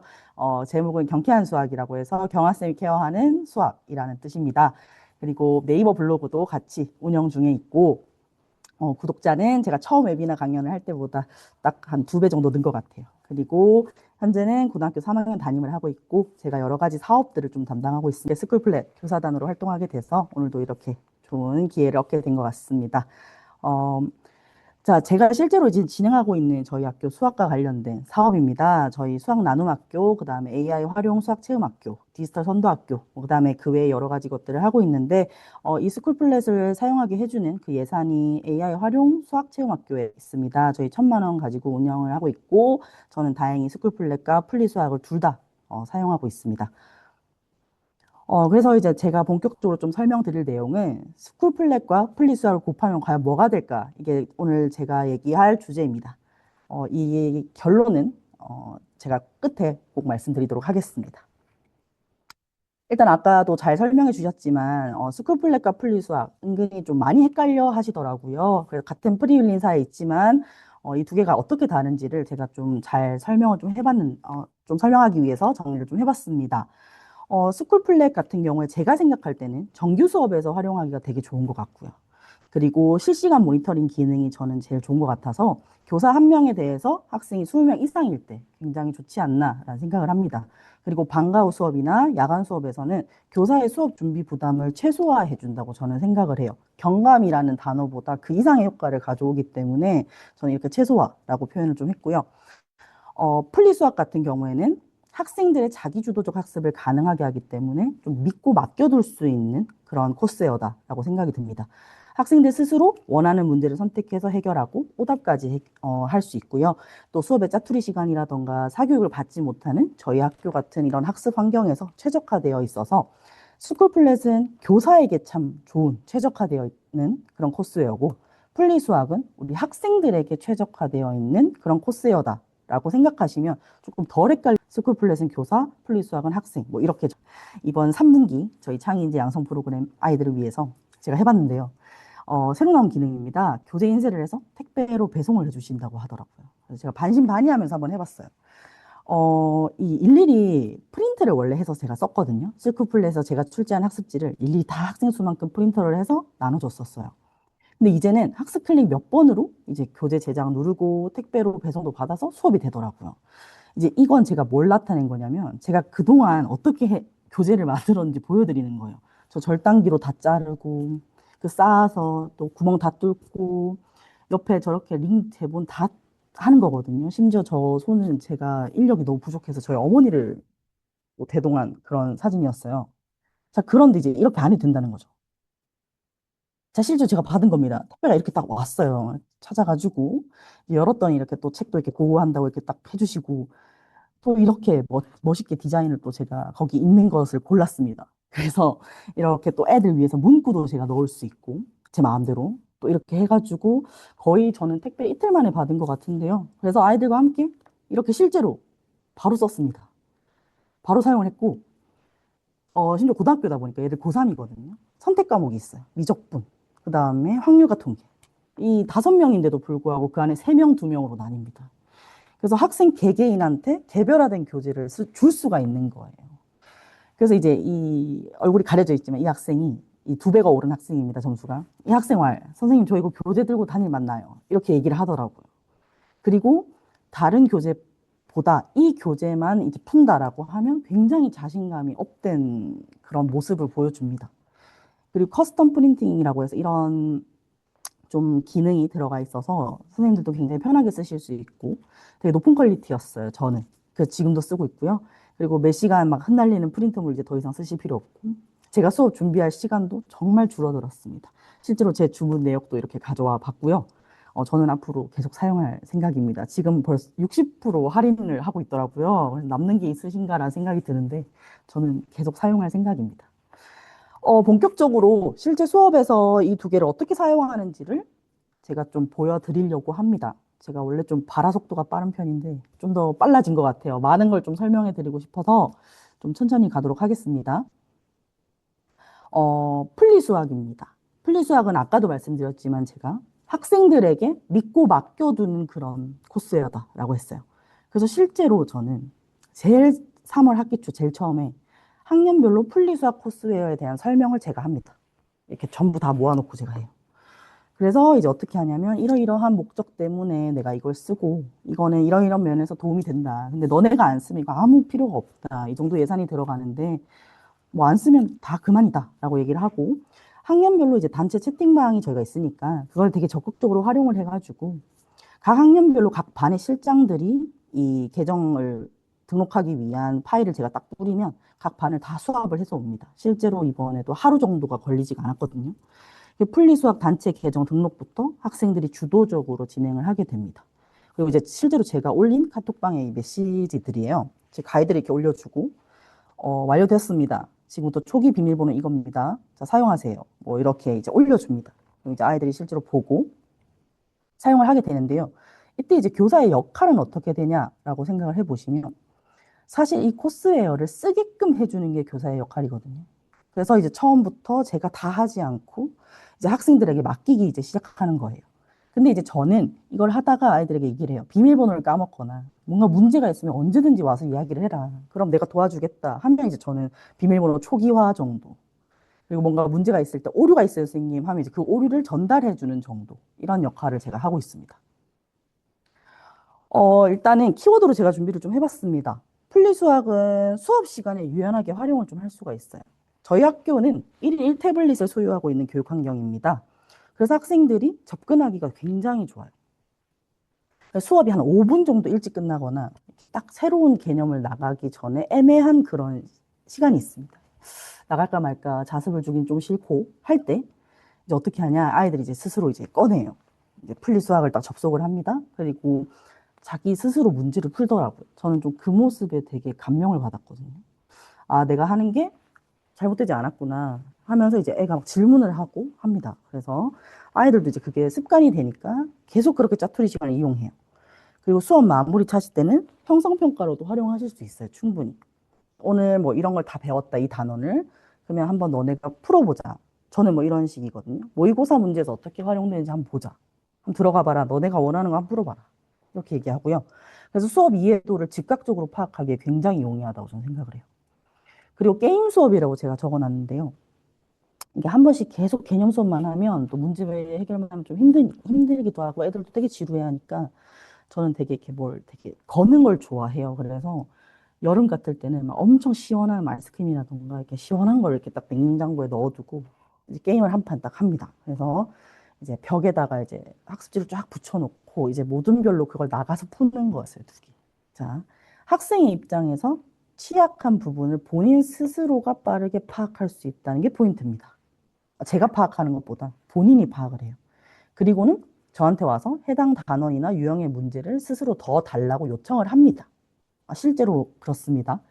[SPEAKER 4] 제목은 경쾌한 수학이라고 해서 경아쌤이 케어하는 수학이라는 뜻입니다. 그리고 네이버 블로그도 같이 운영 중에 있고, 구독자는 제가 처음 웨비나 강연을 할 때보다 딱 한 2배 정도 는 것 같아요. 그리고 현재는 고등학교 3학년 담임을 하고 있고 제가 여러 가지 사업들을 좀 담당하고 있습니다. 스쿨플랫 교사단으로 활동하게 돼서 오늘도 이렇게 좋은 기회를 얻게 된 것 같습니다. 어, 자, 제가 실제로 이제 진행하고 있는 저희 학교 수학과 관련된 사업입니다. 저희 수학 나눔학교, 그 다음에 AI 활용 수학 체험학교, 디지털 선도학교, 그 다음에 그 외에 여러 가지 것들을 하고 있는데, 이 스쿨플랫을 사용하게 해주는 그 예산이 AI 활용 수학 체험학교에 있습니다. 저희 1,000만 원 가지고 운영을 하고 있고, 저는 다행히 스쿨플랫과 플리수학을 둘 다 사용하고 있습니다. 그래서 이제 제가 본격적으로 좀 설명드릴 내용은 스쿨플랫과 플리수학을 곱하면 과연 뭐가 될까? 이게 오늘 제가 얘기할 주제입니다. 이 결론은 제가 끝에 꼭 말씀드리도록 하겠습니다. 일단 아까도 잘 설명해 주셨지만 스쿨플랫과 플리수학 은근히 좀 많이 헷갈려 하시더라고요. 그래서 같은 프리윌린사에 있지만 이 두 개가 어떻게 다른지를 제가 좀 잘 설명을 좀 설명하기 위해서 정리를 좀 해봤습니다. 스쿨플랫 같은 경우에 제가 생각할 때는 정규 수업에서 활용하기가 되게 좋은 것 같고요. 그리고 실시간 모니터링 기능이 저는 제일 좋은 것 같아서 교사 한 명에 대해서 학생이 20명 이상일 때 굉장히 좋지 않나라는 생각을 합니다. 그리고 방과 후 수업이나 야간 수업에서는 교사의 수업 준비 부담을 최소화해 준다고 저는 생각을 해요. 경감이라는 단어보다 그 이상의 효과를 가져오기 때문에 저는 이렇게 최소화라고 표현을 좀 했고요. 분리수학 같은 경우에는 학생들의 자기주도적 학습을 가능하게 하기 때문에 좀 믿고 맡겨둘 수 있는 그런 코스웨어다라고 생각이 듭니다. 학생들 스스로 원하는 문제를 선택해서 해결하고 오답까지 할 수 있고요. 또 수업의 짜투리 시간이라던가 사교육을 받지 못하는 저희 학교 같은 이런 학습 환경에서 최적화되어 있어서 스쿨플랫은 교사에게 참 좋은 최적화되어 있는 그런 코스웨어고 분리수학은 우리 학생들에게 최적화되어 있는 그런 코스웨어다. 라고 생각하시면 조금 덜 헷갈려. 스쿨플랫은 교사, 분리수학은 학생. 뭐 이렇게 이번 3분기 저희 창의인재 양성 프로그램 아이들을 위해서 제가 해봤는데요. 새로 나온 기능입니다. 교재 인쇄를 해서 택배로 배송을 해주신다고 하더라고요. 그래서 제가 반신반의하면서 한번 해봤어요. 이 일일이 프린트를 원래 해서 제가 썼거든요. 스쿨플랫에서 제가 출제한 학습지를 일일이 다 학생 수만큼 프린터를 해서 나눠줬었어요. 근데 이제는 학습 클릭 몇 번으로 이제 교재 제작 누르고 택배로 배송도 받아서 수업이 되더라고요. 이제 이건 제가 뭘 나타낸 거냐면 제가 그동안 어떻게 교재를 만들었는지 보여드리는 거예요. 저 절단기로 다 자르고 그 쌓아서 또 구멍 다 뚫고 옆에 저렇게 링 제본 다 하는 거거든요. 심지어 저 손은 제가 인력이 너무 부족해서 저희 어머니를 뭐 대동한 그런 사진이었어요. 자, 그런데 이제 이렇게 안 해도 된다는 거죠. 자, 실제 제가 받은 겁니다. 택배가 이렇게 딱 왔어요. 찾아가지고 열었더니 이렇게 또 책도 이렇게 보호한다고 이렇게 딱 해주시고 또 이렇게 멋있게 디자인을 또 제가 거기 있는 것을 골랐습니다. 그래서 이렇게 또 애들 위해서 문구도 제가 넣을 수 있고 제 마음대로 또 이렇게 해가지고 거의 저는 택배 이틀 만에 받은 것 같은데요. 그래서 아이들과 함께 이렇게 실제로 바로 썼습니다. 바로 사용을 했고 심지어 고등학교다 보니까 얘들 고3이거든요. 선택 과목이 있어요. 미적분, 그 다음에 확률과 통계. 이 5명인데도 불구하고 그 안에 3명, 2명으로 나뉩니다. 그래서 학생 개개인한테 개별화된 교재를 줄 수가 있는 거예요. 그래서 이제 이 얼굴이 가려져 있지만 이 학생이 이 2배가 오른 학생입니다, 점수가. 이 학생활, 선생님 저 이거 교재 들고 다닐 맞나요? 이렇게 얘기를 하더라고요. 그리고 다른 교재보다 이 교재만 이제 푼다라고 하면 굉장히 자신감이 업된 그런 모습을 보여줍니다. 그리고 커스텀 프린팅이라고 해서 이런 좀 기능이 들어가 있어서 선생님들도 굉장히 편하게 쓰실 수 있고 되게 높은 퀄리티였어요, 저는. 그래서 지금도 쓰고 있고요. 그리고 몇 시간 막 흩날리는 프린터물 이제 더 이상 쓰실 필요 없고 제가 수업 준비할 시간도 정말 줄어들었습니다. 실제로 제 주문 내역도 이렇게 가져와 봤고요. 저는 앞으로 계속 사용할 생각입니다. 지금 벌써 60% 할인을 하고 있더라고요. 그래서 남는 게 있으신가라는 생각이 드는데 저는 계속 사용할 생각입니다. 본격적으로 실제 수업에서 이 2개를 어떻게 사용하는지를 제가 좀 보여드리려고 합니다. 제가 원래 좀 발화 속도가 빠른 편인데 좀 더 빨라진 것 같아요. 많은 걸 좀 설명해 드리고 싶어서 좀 천천히 가도록 하겠습니다. 분리수학입니다. 분리수학은 아까도 말씀드렸지만 제가 학생들에게 믿고 맡겨두는 그런 코스웨어다라고 했어요. 그래서 실제로 저는 제일 3월 학기 초 제일 처음에 학년별로 분리수학 코스웨어에 대한 설명을 제가 합니다. 이렇게 전부 다 모아놓고 제가 해요. 그래서 이제 어떻게 하냐면 이러이러한 목적 때문에 내가 이걸 쓰고 이거는 이러이러한 면에서 도움이 된다. 근데 너네가 안 쓰면 이거 아무 필요가 없다. 이 정도 예산이 들어가는데 뭐 안 쓰면 다 그만이다 라고 얘기를 하고 학년별로 이제 단체 채팅방이 저희가 있으니까 그걸 되게 적극적으로 활용을 해가지고 각 학년별로 각 반의 실장들이 이 계정을 등록하기 위한 파일을 제가 딱 뿌리면 각 반을 다 수합을 해서 옵니다. 실제로 이번에도 하루 정도가 걸리지가 않았거든요. 분리수학 단체 계정 등록부터 학생들이 주도적으로 진행을 하게 됩니다. 그리고 이제 실제로 제가 올린 카톡방의 메시지들이에요. 제 가이드를 이렇게 올려주고 완료됐습니다. 지금부터 초기 비밀번호 이겁니다. 자, 사용하세요. 뭐 이렇게 이제 올려줍니다. 그럼 이제 아이들이 실제로 보고 사용을 하게 되는데요. 이때 이제 교사의 역할은 어떻게 되냐라고 생각을 해보시면 사실 이 코스웨어를 쓰게끔 해주는 게 교사의 역할이거든요. 그래서 이제 처음부터 제가 다 하지 않고 이제 학생들에게 맡기기 이제 시작하는 거예요. 근데 이제 저는 이걸 하다가 아이들에게 얘기를 해요. 비밀번호를 까먹거나 뭔가 문제가 있으면 언제든지 와서 이야기를 해라. 그럼 내가 도와주겠다 하면 이제 저는 비밀번호 초기화 정도. 그리고 뭔가 문제가 있을 때 오류가 있어요, 선생님 하면 이제 그 오류를 전달해 주는 정도. 이런 역할을 제가 하고 있습니다. 일단은 키워드로 제가 준비를 좀 해봤습니다. 분리수학은 수업 시간에 유연하게 활용을 좀 할 수가 있어요. 저희 학교는 1인 1태블릿을 소유하고 있는 교육 환경입니다. 그래서 학생들이 접근하기가 굉장히 좋아요. 수업이 한 5분 정도 일찍 끝나거나 딱 새로운 개념을 나가기 전에 애매한 그런 시간이 있습니다. 나갈까 말까 자습을 주긴 좀 싫고 할 때 이제 어떻게 하냐? 아이들이 이제 스스로 이제 꺼내요. 이제 분리수학을 딱 접속을 합니다. 그리고 자기 스스로 문제를 풀더라고요. 저는 좀 그 모습에 되게 감명을 받았거든요. 아, 내가 하는 게 잘못되지 않았구나 하면서 이제 애가 막 질문을 하고 합니다. 그래서 아이들도 이제 그게 습관이 되니까 계속 그렇게 짜투리 시간을 이용해요. 그리고 수업 마무리 차실 때는 형성평가로도 활용하실 수 있어요. 충분히. 오늘 뭐 이런 걸 다 배웠다, 이 단원을. 그러면 한번 너네가 풀어보자. 저는 뭐 이런 식이거든요. 모의고사 문제에서 어떻게 활용되는지 한번 보자. 한번 들어가 봐라. 너네가 원하는 거 한번 풀어봐라. 이렇게 얘기하고요. 그래서 수업 이해도를 즉각적으로 파악하기에 굉장히 용이하다고 저는 생각을 해요. 그리고 게임 수업이라고 제가 적어놨는데요. 이게 한 번씩 계속 개념 수업만 하면 또 문제 해결만 하면 좀 힘들기도 하고 애들도 되게 지루해하니까 저는 되게 이렇게 뭘 되게 거는 걸 좋아해요. 그래서 여름 같을 때는 막 엄청 시원한 아이스크림이라던가 이렇게 시원한 걸 이렇게 딱 냉장고에 넣어두고 이제 게임을 한 판 딱 합니다. 그래서 이제 벽에다가 이제 학습지를 쫙 붙여놓고 이제 모든 별로 그걸 나가서 푸는 거였어요, 두 개. 자, 학생의 입장에서 취약한 부분을 본인 스스로가 빠르게 파악할 수 있다는 게 포인트입니다. 제가 파악하는 것보다 본인이 파악을 해요. 그리고는 저한테 와서 해당 단원이나 유형의 문제를 스스로 더 달라고 요청을 합니다. 실제로 그렇습니다.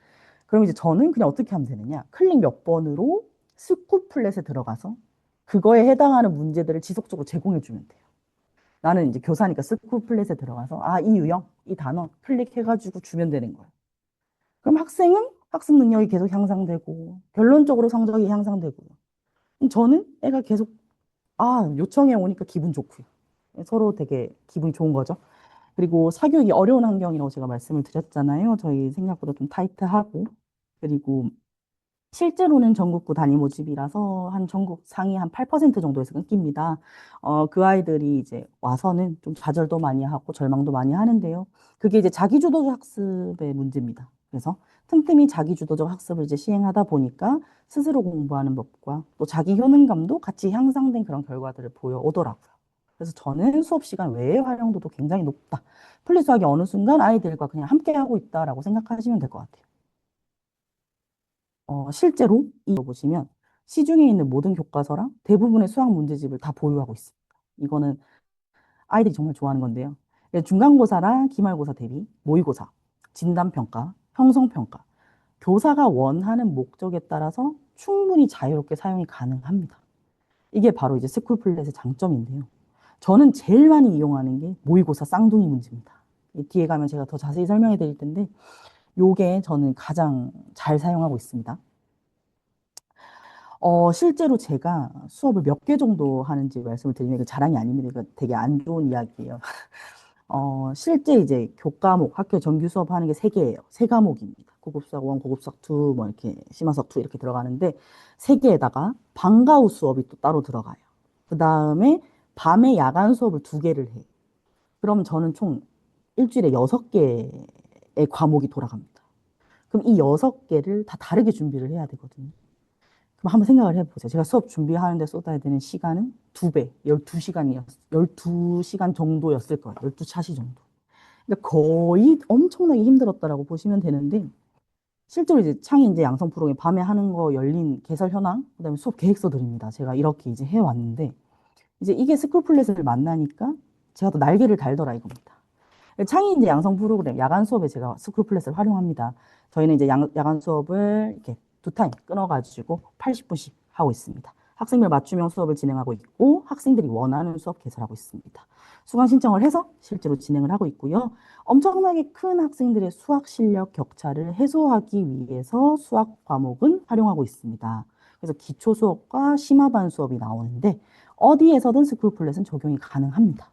[SPEAKER 4] 그럼 이제 저는 그냥 어떻게 하면 되느냐? 클릭 몇 번으로 스쿠플렛에 들어가서 그거에 해당하는 문제들을 지속적으로 제공해 주면 돼요. 나는 이제 교사니까 스쿠플렛에 들어가서 이 유형, 이 단어 클릭해가지고 주면 되는 거예요. 그럼 학생은 학습 능력이 계속 향상되고 결론적으로 성적이 향상되고요. 그럼 저는 애가 계속 요청해 오니까 기분 좋고요. 서로 되게 기분이 좋은 거죠. 그리고 사교육이 어려운 환경이라고 제가 말씀을 드렸잖아요. 저희 생각보다 좀 타이트하고 그리고 실제로는 전국구 단위 모집이라서 한 전국 상위 한 8% 정도에서 끊깁니다. 그 아이들이 이제 와서는 좀 좌절도 많이 하고 절망도 많이 하는데요. 그게 이제 자기주도적 학습의 문제입니다. 그래서 틈틈이 자기주도적 학습을 이제 시행하다 보니까 스스로 공부하는 법과 또 자기 효능감도 같이 향상된 그런 결과들을 보여오더라고요. 그래서 저는 수업 시간 외의 활용도도 굉장히 높다. 분리수학이 어느 순간 아이들과 그냥 함께 하고 있다라고 생각하시면 될 것 같아요. 실제로 이 보시면 시중에 있는 모든 교과서랑 대부분의 수학 문제집을 다 보유하고 있습니다. 이거는 아이들이 정말 좋아하는 건데요. 중간고사랑 기말고사 대비 모의고사, 진단평가, 형성평가, 교사가 원하는 목적에 따라서 충분히 자유롭게 사용이 가능합니다. 이게 바로 이제 스쿨플랫의 장점인데요. 저는 제일 많이 이용하는 게 모의고사 쌍둥이 문제입니다. 뒤에 가면 제가 더 자세히 설명해 드릴 텐데 요게 저는 가장 잘 사용하고 있습니다. 실제로 제가 수업을 몇 개 정도 하는지 말씀을 드리면 이거 자랑이 아닙니다. 이거 되게 안 좋은 이야기예요. 실제 이제 교과목, 학교 정규 수업 하는 게 3개예요. 3과목입니다. 고급수학 1, 고급수학 2, 뭐 이렇게 심화수학 2 이렇게 들어가는데 3개에다가 방과 후 수업이 또 따로 들어가요. 그 다음에 밤에 야간 수업을 2개를 해요. 그럼 저는 총 일주일에 6개의 과목이 돌아갑니다. 그럼 이 6개를 다 다르게 준비를 해야 되거든요. 그럼 한번 생각을 해보세요. 제가 수업 준비하는데 쏟아야 되는 시간은 2배, 12시간 정도였을 거예요. 12차시 정도. 그러니까 거의 엄청나게 힘들었다라고 보시면 되는데, 실제로 이제 창의 이제 양성 프로그램 밤에 하는 거 열린 개설 현황, 그다음에 수업 계획서 드립니다. 제가 이렇게 이제 해왔는데, 이제 이게 스쿨플랫을 만나니까 제가 또 날개를 달더라 이겁니다. 창의 이제 양성 프로그램, 야간 수업에 제가 스쿨플랫을 활용합니다. 저희는 이제 야간 수업을 이렇게 2타임 끊어가지고 80분씩 하고 있습니다. 학생별 맞춤형 수업을 진행하고 있고 학생들이 원하는 수업 개설하고 있습니다. 수강 신청을 해서 실제로 진행을 하고 있고요. 엄청나게 큰 학생들의 수학 실력 격차를 해소하기 위해서 수학 과목은 활용하고 있습니다. 그래서 기초 수업과 심화반 수업이 나오는데 어디에서든 스쿨플랫은 적용이 가능합니다.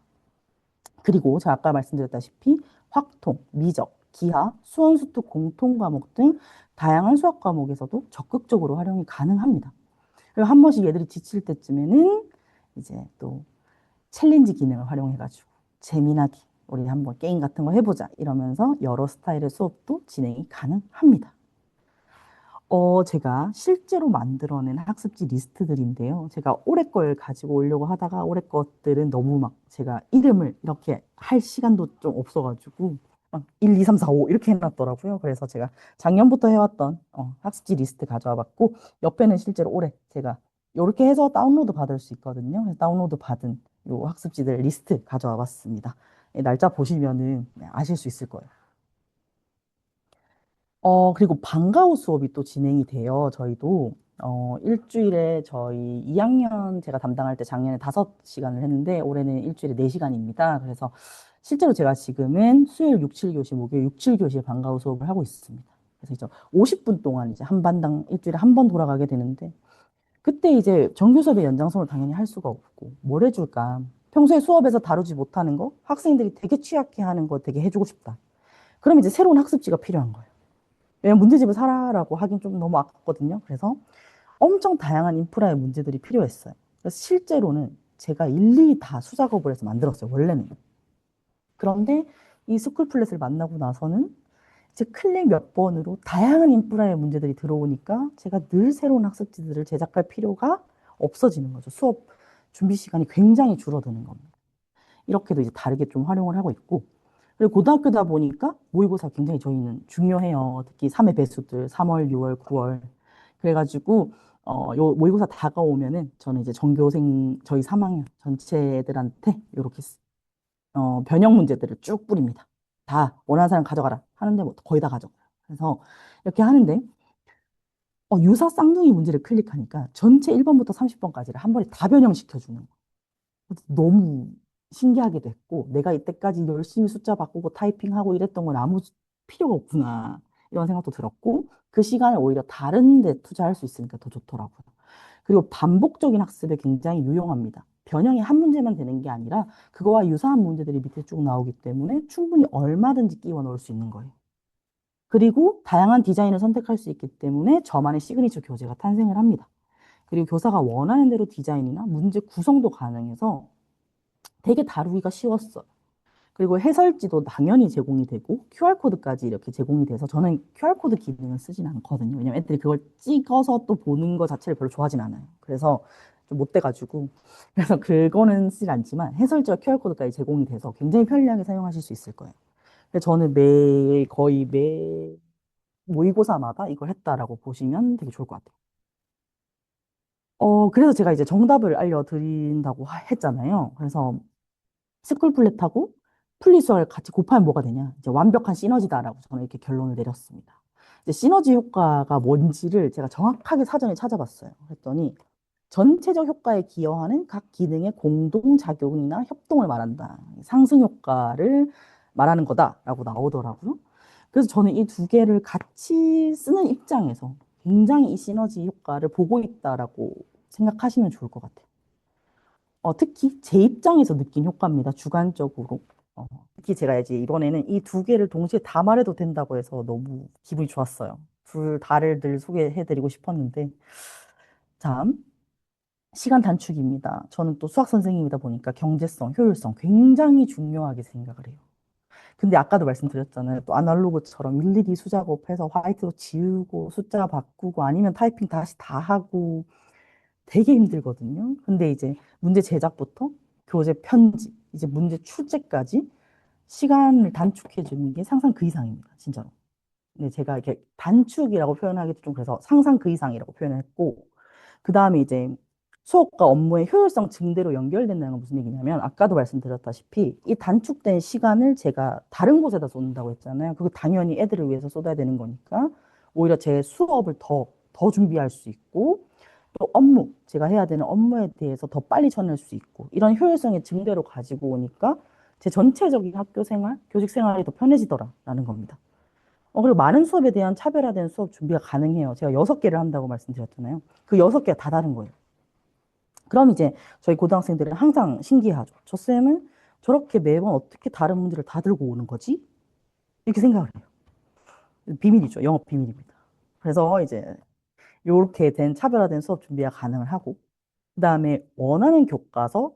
[SPEAKER 4] 그리고 제가 아까 말씀드렸다시피 확통, 미적, 기하, 수원수특 공통 과목 등 다양한 수학 과목에서도 적극적으로 활용이 가능합니다. 그리고 한 번씩 얘들이 지칠 때쯤에는 이제 또 챌린지 기능을 활용해가지고 재미나게 우리 한번 게임 같은 거 해보자 이러면서 여러 스타일의 수업도 진행이 가능합니다. 제가 실제로 만들어낸 학습지 리스트들인데요. 제가 올해 걸 가지고 오려고 하다가 올해 것들은 너무 막 제가 이름을 이렇게 할 시간도 좀 없어가지고 막 1, 2, 3, 4, 5 이렇게 해놨더라고요. 그래서 제가 작년부터 해왔던 학습지 리스트 가져와 봤고 옆에는 실제로 올해 제가 이렇게 해서 다운로드 받을 수 있거든요. 그래서 다운로드 받은 요 학습지들 리스트 가져와 봤습니다. 날짜 보시면은 아실 수 있을 거예요. 그리고 방과후 수업이 또 진행이 돼요. 저희도 일주일에 저희 2학년 제가 담당할 때 작년에 5시간을 했는데 올해는 일주일에 4시간입니다. 그래서 실제로 제가 지금은 수요일 6, 7교시, 목요일 6, 7교시에 방과후 수업을 하고 있습니다. 그래서 이제 50분 동안 이제 한 반당 일주일에 한 번 돌아가게 되는데 그때 이제 정규 수업의 연장선을 당연히 할 수가 없고 뭘 해줄까? 평소에 수업에서 다루지 못하는 거, 학생들이 되게 취약해하는 거 되게 해주고 싶다. 그럼 이제 새로운 학습지가 필요한 거예요. 왜냐면 문제집을 사라라고 하긴 좀 너무 아깝거든요. 그래서 엄청 다양한 인프라의 문제들이 필요했어요. 그래서 실제로는 제가 일일이 다 수작업을 해서 만들었어요, 원래는. 그런데 이 스쿨플랫을 만나고 나서는 이제 클릭 몇 번으로 다양한 인프라의 문제들이 들어오니까 제가 늘 새로운 학습지들을 제작할 필요가 없어지는 거죠. 수업 준비 시간이 굉장히 줄어드는 겁니다. 이렇게도 이제 다르게 좀 활용을 하고 있고, 그리고 고등학교다 보니까 모의고사 굉장히 저희는 중요해요. 특히 3회 배수들 3월, 6월, 9월. 그래가지고 요 모의고사 다가오면은 저는 이제 전교생 저희 3학년 전체 애들한테 이렇게 변형 문제들을 쭉 뿌립니다. 다 원하는 사람 가져가라 하는데 뭐 거의 다 가져가요. 그래서 이렇게 하는데 유사 쌍둥이 문제를 클릭하니까 전체 1번부터 30번까지를 한 번에 다 변형시켜 주는 거예요. 그래서 너무 신기하기도 했고 내가 이때까지 열심히 숫자 바꾸고 타이핑하고 이랬던 건 아무 필요가 없구나 이런 생각도 들었고 그 시간을 오히려 다른 데 투자할 수 있으니까 더 좋더라고요. 그리고 반복적인 학습에 굉장히 유용합니다. 변형이 한 문제만 되는 게 아니라 그거와 유사한 문제들이 밑에 쭉 나오기 때문에 충분히 얼마든지 끼워 넣을 수 있는 거예요. 그리고 다양한 디자인을 선택할 수 있기 때문에 저만의 시그니처 교재가 탄생을 합니다. 그리고 교사가 원하는 대로 디자인이나 문제 구성도 가능해서 되게 다루기가 쉬웠어요. 그리고 해설지도 당연히 제공이 되고 QR코드까지 이렇게 제공이 돼서 저는 QR코드 기능을 쓰진 않거든요. 왜냐면 애들이 그걸 찍어서 또 보는 거 자체를 별로 좋아하진 않아요. 그래서 좀 못 돼가지고 그래서 그거는 쓰지 않지만 해설지와 QR코드까지 제공이 돼서 굉장히 편리하게 사용하실 수 있을 거예요. 그래서 저는 거의 매 모의고사마다 이걸 했다라고 보시면 되게 좋을 것 같아요. 그래서 제가 이제 정답을 알려드린다고 했잖아요. 그래서 스쿨플랫하고 분리수학을 같이 곱하면 뭐가 되냐? 이제 완벽한 시너지다라고 저는 이렇게 결론을 내렸습니다. 이제 시너지 효과가 뭔지를 제가 정확하게 사전에 찾아봤어요. 그랬더니 전체적 효과에 기여하는 각 기능의 공동작용이나 협동을 말한다. 상승 효과를 말하는 거다라고 나오더라고요. 그래서 저는 이 두 개를 같이 쓰는 입장에서 굉장히 이 시너지 효과를 보고 있다라고 생각하시면 좋을 것 같아요. 특히 제 입장에서 느낀 효과입니다. 주관적으로. 특히 제가 이제 이번에는 이 두 개를 동시에 다 말해도 된다고 해서 너무 기분이 좋았어요. 둘 다를 늘 소개해드리고 싶었는데, 참, 시간 단축입니다. 저는 또 수학 선생님이다 보니까 경제성, 효율성 굉장히 중요하게 생각을 해요. 근데 아까도 말씀드렸잖아요. 또 아날로그처럼 일일이 수작업해서 화이트로 지우고 숫자 바꾸고 아니면 타이핑 다시 다 하고 되게 힘들거든요. 근데 이제 문제 제작부터 교재 편집, 이제 문제 출제까지 시간을 단축해 주는 게 상상 그 이상입니다. 진짜로. 근데 제가 이렇게 단축이라고 표현하기도 좀 그래서 상상 그 이상이라고 표현을 했고, 그 다음에 이제 수업과 업무의 효율성 증대로 연결된다는 건 무슨 얘기냐면, 아까도 말씀드렸다시피 이 단축된 시간을 제가 다른 곳에다 쏟는다고 했잖아요. 그거 당연히 애들을 위해서 쏟아야 되는 거니까, 오히려 제 수업을 더 준비할 수 있고, 또 업무, 제가 해야 되는 업무에 대해서 더 빨리 쳐낼 수 있고, 이런 효율성의 증대로 가지고 오니까 제 전체적인 학교 생활, 교직 생활이 더 편해지더라라는 겁니다. 그리고 많은 수업에 대한 차별화된 수업 준비가 가능해요. 제가 6개를 한다고 말씀드렸잖아요. 그 6개가 다 다른 거예요. 그럼 이제 저희 고등학생들은 항상 신기하죠. 저 쌤은 저렇게 매번 어떻게 다른 문제를 다 들고 오는 거지? 이렇게 생각을 해요. 비밀이죠. 영업 비밀입니다. 그래서 이제 요렇게 된 차별화된 수업 준비가 가능을 하고, 그다음에 원하는 교과서,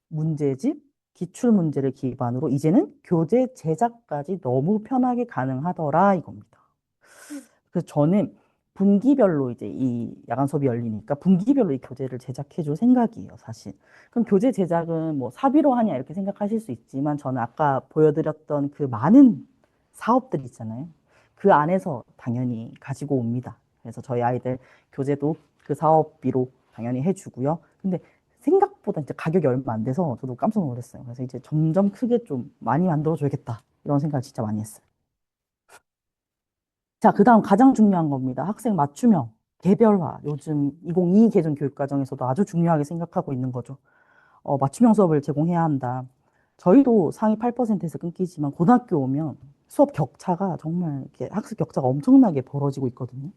[SPEAKER 4] 문제집, 기출 문제를 기반으로 이제는 교재 제작까지 너무 편하게 가능하더라 이겁니다. 그래서 저는 분기별로 이제 이 야간 수업이 열리니까 분기별로 이 교재를 제작해 줄 생각이에요, 사실. 그럼 교재 제작은 뭐 사비로 하냐 이렇게 생각하실 수 있지만 저는 아까 보여드렸던 그 많은 사업들 있잖아요. 그 안에서 당연히 가지고 옵니다. 그래서 저희 아이들 교재도 그 사업비로 당연히 해주고요. 근데 생각보다 진짜 가격이 얼마 안 돼서 저도 깜짝 놀랐어요. 그래서 이제 점점 크게 좀 많이 만들어줘야겠다. 이런 생각을 진짜 많이 했어요. 자, 그 다음 가장 중요한 겁니다. 학생 맞춤형, 개별화. 요즘 2022 개정 교육과정에서도 아주 중요하게 생각하고 있는 거죠. 맞춤형 수업을 제공해야 한다. 저희도 상위 8%에서 끊기지만 고등학교 오면 수업 격차가 정말 이렇게 학습 격차가 엄청나게 벌어지고 있거든요.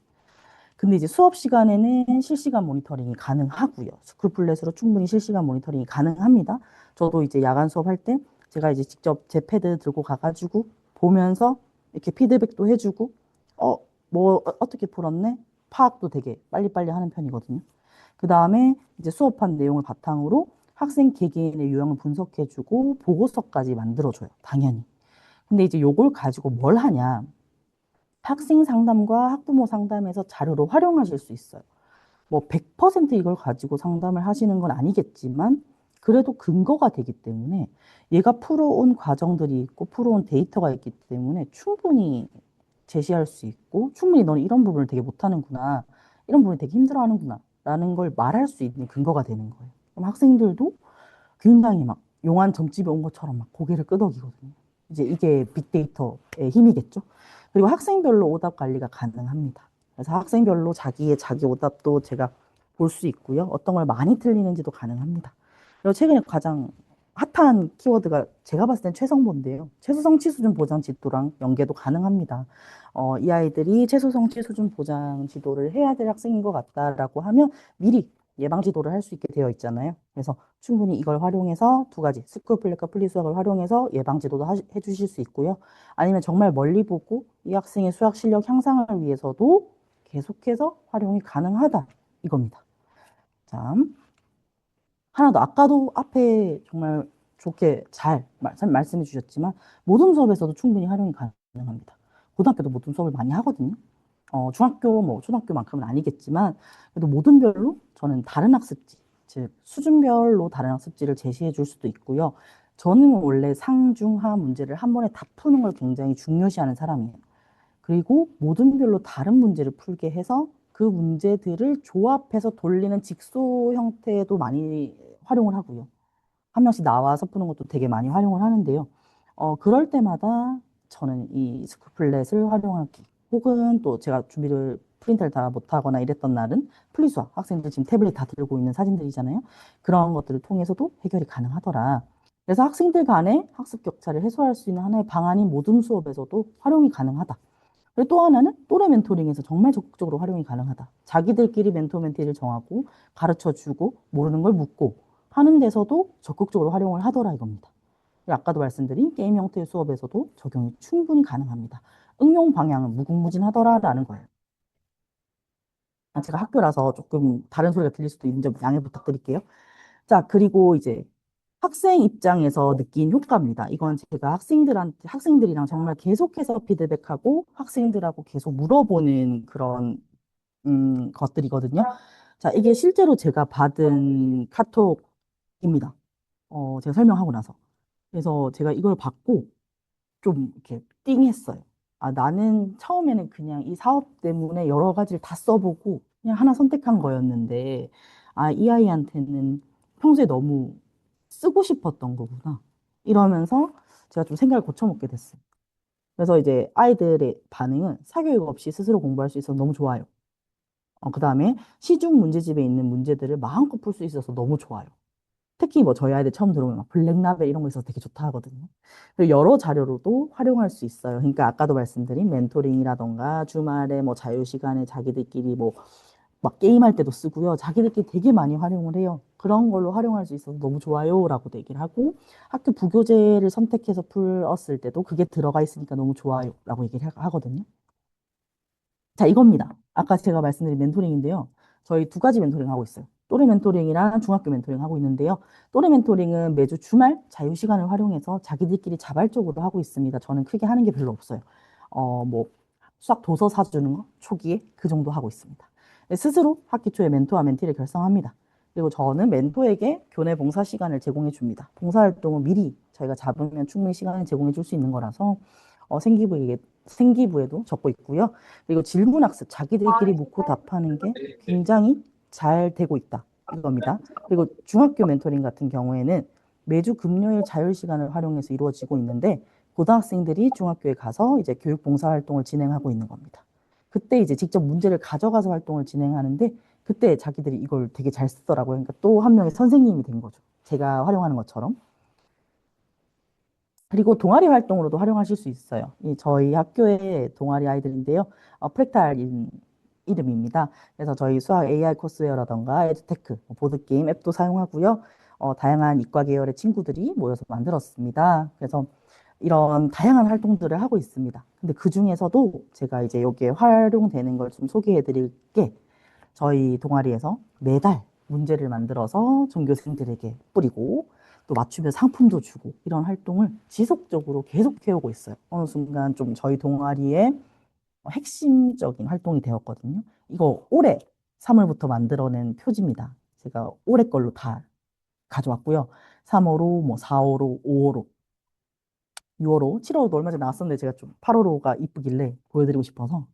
[SPEAKER 4] 근데 이제 수업 시간에는 실시간 모니터링이 가능하고요. 스쿨플랫으로 충분히 실시간 모니터링이 가능합니다. 저도 이제 야간 수업할 때 제가 이제 직접 제 패드 들고 가가지고 보면서 이렇게 피드백도 해주고, 어, 어떻게 풀었네? 파악도 되게 빨리빨리 하는 편이거든요. 그 다음에 이제 수업한 내용을 바탕으로 학생 개개인의 유형을 분석해주고 보고서까지 만들어줘요. 당연히. 근데 이제 요걸 가지고 뭘 하냐? 학생 상담과 학부모 상담에서 자료로 활용하실 수 있어요. 뭐 100% 이걸 가지고 상담을 하시는 건 아니겠지만 그래도 근거가 되기 때문에 얘가 풀어온 과정들이 있고 풀어온 데이터가 있기 때문에 충분히 제시할 수 있고 충분히 너는 이런 부분을 되게 못하는구나. 이런 부분을 되게 힘들어하는구나. 라는 걸 말할 수 있는 근거가 되는 거예요. 그럼 학생들도 굉장히 막 용한 점집에 온 것처럼 막 고개를 끄덕이거든요. 이제 이게 빅데이터의 힘이겠죠. 그리고 학생별로 오답 관리가 가능합니다. 그래서 학생별로 자기 오답도 제가 볼 수 있고요. 어떤 걸 많이 틀리는지도 가능합니다. 그리고 최근에 가장 핫한 키워드가 제가 봤을 땐 최성보인데요. 최소 성취 수준 보장 지도랑 연계도 가능합니다. 이 아이들이 최소 성취 수준 보장 지도를 해야 될 학생인 것 같다라고 하면 미리 예방 지도를 할 수 있게 되어 있잖아요. 그래서 충분히 이걸 활용해서 두 가지 스쿨플랫과 플리수학을 활용해서 예방 지도도 해주실 수 있고요. 아니면 정말 멀리 보고 이 학생의 수학 실력 향상을 위해서도 계속해서 활용이 가능하다 이겁니다. 자, 하나 더 아까도 앞에 정말 좋게 잘 말씀해 주셨지만 모든 수업에서도 충분히 활용이 가능합니다. 고등학교도 모든 수업을 많이 하거든요. 중학교, 뭐, 초등학교만큼은 아니겠지만, 그래도 모든별로 저는 다른 학습지, 즉, 수준별로 다른 학습지를 제시해 줄 수도 있고요. 저는 원래 상중하 문제를 한 번에 다 푸는 걸 굉장히 중요시하는 사람이에요. 그리고 모든별로 다른 문제를 풀게 해서 그 문제들을 조합해서 돌리는 직소 형태도 많이 활용을 하고요. 한 명씩 나와서 푸는 것도 되게 많이 활용을 하는데요. 그럴 때마다 저는 이 스쿠플렛을 활용하기 혹은 또 제가 준비를 프린트를 다 못하거나 이랬던 날은 플리수학 학생들 지금 태블릿 다 들고 있는 사진들이잖아요. 그런 것들을 통해서도 해결이 가능하더라. 그래서 학생들 간의 학습 격차를 해소할 수 있는 하나의 방안인 모든 수업에서도 활용이 가능하다. 그리고 또 하나는 또래 멘토링에서 정말 적극적으로 활용이 가능하다. 자기들끼리 멘토 멘티를 정하고 가르쳐 주고 모르는 걸 묻고 하는 데서도 적극적으로 활용을 하더라 이겁니다. 아까도 말씀드린 게임 형태의 수업에서도 적용이 충분히 가능합니다. 응용 방향은 무궁무진하더라라는 거예요. 제가 학교라서 조금 다른 소리가 들릴 수도 있는 점 양해 부탁드릴게요. 자, 그리고 이제 학생 입장에서 느낀 효과입니다. 이건 제가 학생들이랑 정말 계속해서 피드백하고 학생들하고 계속 물어보는 그런 것들이거든요. 자, 이게 실제로 제가 받은 카톡입니다. 제가 설명하고 나서. 그래서 제가 이걸 받고 좀 이렇게 띵했어요. 아, 나는 처음에는 그냥 이 사업 때문에 여러 가지를 다 써보고 그냥 하나 선택한 거였는데, 아, 이 아이한테는 평소에 너무 쓰고 싶었던 거구나. 이러면서 제가 좀 생각을 고쳐먹게 됐어요. 그래서 이제 아이들의 반응은 사교육 없이 스스로 공부할 수 있어서 너무 좋아요. 그 다음에 시중 문제집에 있는 문제들을 마음껏 풀 수 있어서 너무 좋아요. 특히 뭐 저희 아이들 처음 들어오면 막 블랙라벨 이런 거 있어서 되게 좋다 하거든요. 그리고 여러 자료로도 활용할 수 있어요. 그러니까 아까도 말씀드린 멘토링이라던가 주말에 뭐 자유 시간에 자기들끼리 뭐 막 게임할 때도 쓰고요. 자기들끼리 되게 많이 활용을 해요. 그런 걸로 활용할 수 있어서 너무 좋아요라고도 얘기를 하고 학교 부교재를 선택해서 풀었을 때도 그게 들어가 있으니까 너무 좋아요라고 얘기를 하거든요. 자, 이겁니다. 아까 제가 말씀드린 멘토링인데요. 저희 두 가지 멘토링 하고 있어요. 또래 멘토링이랑 중학교 멘토링 하고 있는데요. 또래 멘토링은 매주 주말 자유 시간을 활용해서 자기들끼리 자발적으로 하고 있습니다. 저는 크게 하는 게 별로 없어요. 뭐 수학 도서 사주는 거 초기에 그 정도 하고 있습니다. 스스로 학기 초에 멘토와 멘티를 결성합니다. 그리고 저는 멘토에게 교내 봉사 시간을 제공해 줍니다. 봉사활동은 미리 저희가 잡으면 충분히 시간을 제공해 줄 수 있는 거라서 생기부에도 적고 있고요. 그리고 질문학습, 자기들끼리 묻고 답하는 게 굉장히 잘 되고 있다. 이겁니다. 그리고 중학교 멘토링 같은 경우에는 매주 금요일 자율 시간을 활용해서 이루어지고 있는데 고등학생들이 중학교에 가서 이제 교육 봉사 활동을 진행하고 있는 겁니다. 그때 이제 직접 문제를 가져가서 활동을 진행하는데 그때 자기들이 이걸 되게 잘 쓰더라고요. 그러니까 또 한 명의 선생님이 된 거죠. 제가 활용하는 것처럼. 그리고 동아리 활동으로도 활용하실 수 있어요. 저희 학교의 동아리 아이들인데요. 프랙탈인 이름입니다. 그래서 저희 수학 AI 코스웨어라던가 에듀테크, 보드게임 앱도 사용하고요. 다양한 이과 계열의 친구들이 모여서 만들었습니다. 그래서 이런 다양한 활동들을 하고 있습니다. 근데 그 중에서도 제가 이제 여기에 활용되는 걸 좀 소개해 드릴게 저희 동아리에서 매달 문제를 만들어서 전교생들에게 뿌리고 또 맞추면 상품도 주고 이런 활동을 지속적으로 계속 해오고 있어요. 어느 순간 좀 저희 동아리의 핵심적인 활동이 되었거든요. 이거 올해 3월부터 만들어낸 표지입니다. 제가 올해 걸로 다 가져왔고요. 3월호, 뭐 4월호, 5월호, 6월호, 7월호도 얼마 전에 나왔었는데 제가 좀 8월호가 이쁘길래 보여드리고 싶어서.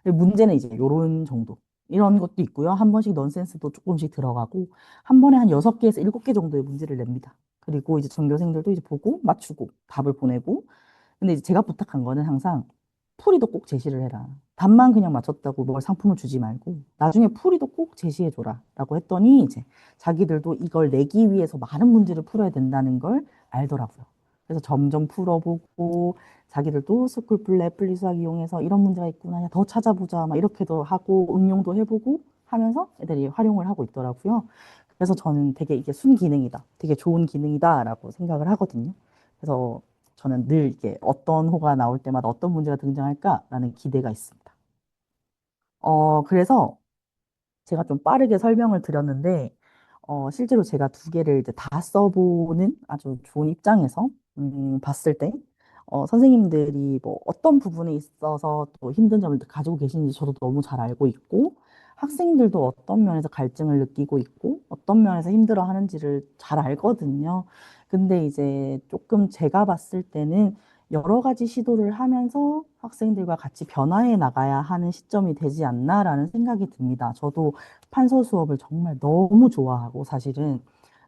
[SPEAKER 4] 문제는 이제 요런 정도. 이런 것도 있고요. 한 번씩 넌센스도 조금씩 들어가고 한 번에 한 6개에서 7개 정도의 문제를 냅니다. 그리고 이제 전교생들도 이제 보고 맞추고 답을 보내고 근데 이제 제가 부탁한 거는 항상 풀이도 꼭 제시를 해라. 답만 그냥 맞췄다고 뭘 상품을 주지 말고 나중에 풀이도 꼭 제시해줘라 라고 했더니 이제 자기들도 이걸 내기 위해서 많은 문제를 풀어야 된다는 걸 알더라고요. 그래서 점점 풀어보고 자기들도 스쿨플랫 분리수학 이용해서 이런 문제가 있구나 야, 더 찾아보자 막 이렇게도 하고 응용도 해보고 하면서 애들이 활용을 하고 있더라고요. 그래서 저는 되게 이게 순기능이다. 되게 좋은 기능이다라고 생각을 하거든요. 그래서 저는 늘 이게 어떤 호가 나올 때마다 어떤 문제가 등장할까라는 기대가 있습니다. 그래서 제가 좀 빠르게 설명을 드렸는데, 실제로 제가 두 개를 이제 다 써보는 아주 좋은 입장에서, 봤을 때, 선생님들이 뭐 어떤 부분에 있어서 또 힘든 점을 가지고 계신지 저도 너무 잘 알고 있고, 학생들도 어떤 면에서 갈증을 느끼고 있고, 어떤 면에서 힘들어 하는지를 잘 알거든요. 근데 이제 조금 제가 봤을 때는 여러 가지 시도를 하면서 학생들과 같이 변화해 나가야 하는 시점이 되지 않나라는 생각이 듭니다. 저도 판서 수업을 정말 너무 좋아하고 사실은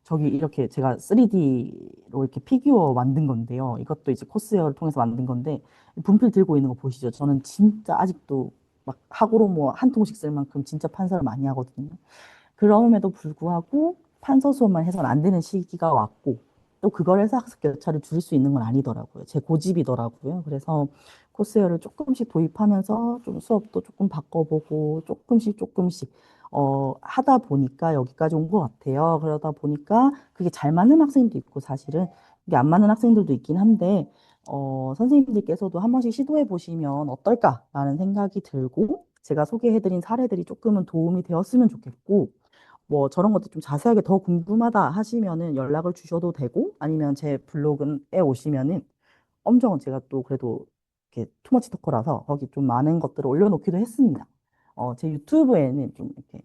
[SPEAKER 4] 저기 이렇게 제가 3D로 이렇게 피규어 만든 건데요. 이것도 이제 코스웨어를 통해서 만든 건데 분필 들고 있는 거 보시죠. 저는 진짜 아직도 막 학으로 뭐 한 통씩 쓸 만큼 진짜 판서를 많이 하거든요. 그럼에도 불구하고 판서 수업만 해서는 안 되는 시기가 왔고 또 그걸 해서 학습 격차를 줄일 수 있는 건 아니더라고요. 제 고집이더라고요. 그래서 코스웨어를 조금씩 도입하면서 좀 수업도 조금 바꿔보고 조금씩 하다 보니까 여기까지 온 것 같아요. 그러다 보니까 그게 잘 맞는 학생도 있고 사실은 이게 안 맞는 학생들도 있긴 한데 선생님들께서도 한 번씩 시도해 보시면 어떨까라는 생각이 들고 제가 소개해드린 사례들이 조금은 도움이 되었으면 좋겠고 뭐 저런 것도 좀 자세하게 더 궁금하다 하시면은 연락을 주셔도 되고 아니면 제 블로그에 오시면은 엄청 제가 또 그래도 이렇게 투머치 토커라서 거기 좀 많은 것들을 올려놓기도 했습니다. 제 유튜브에는 좀 이렇게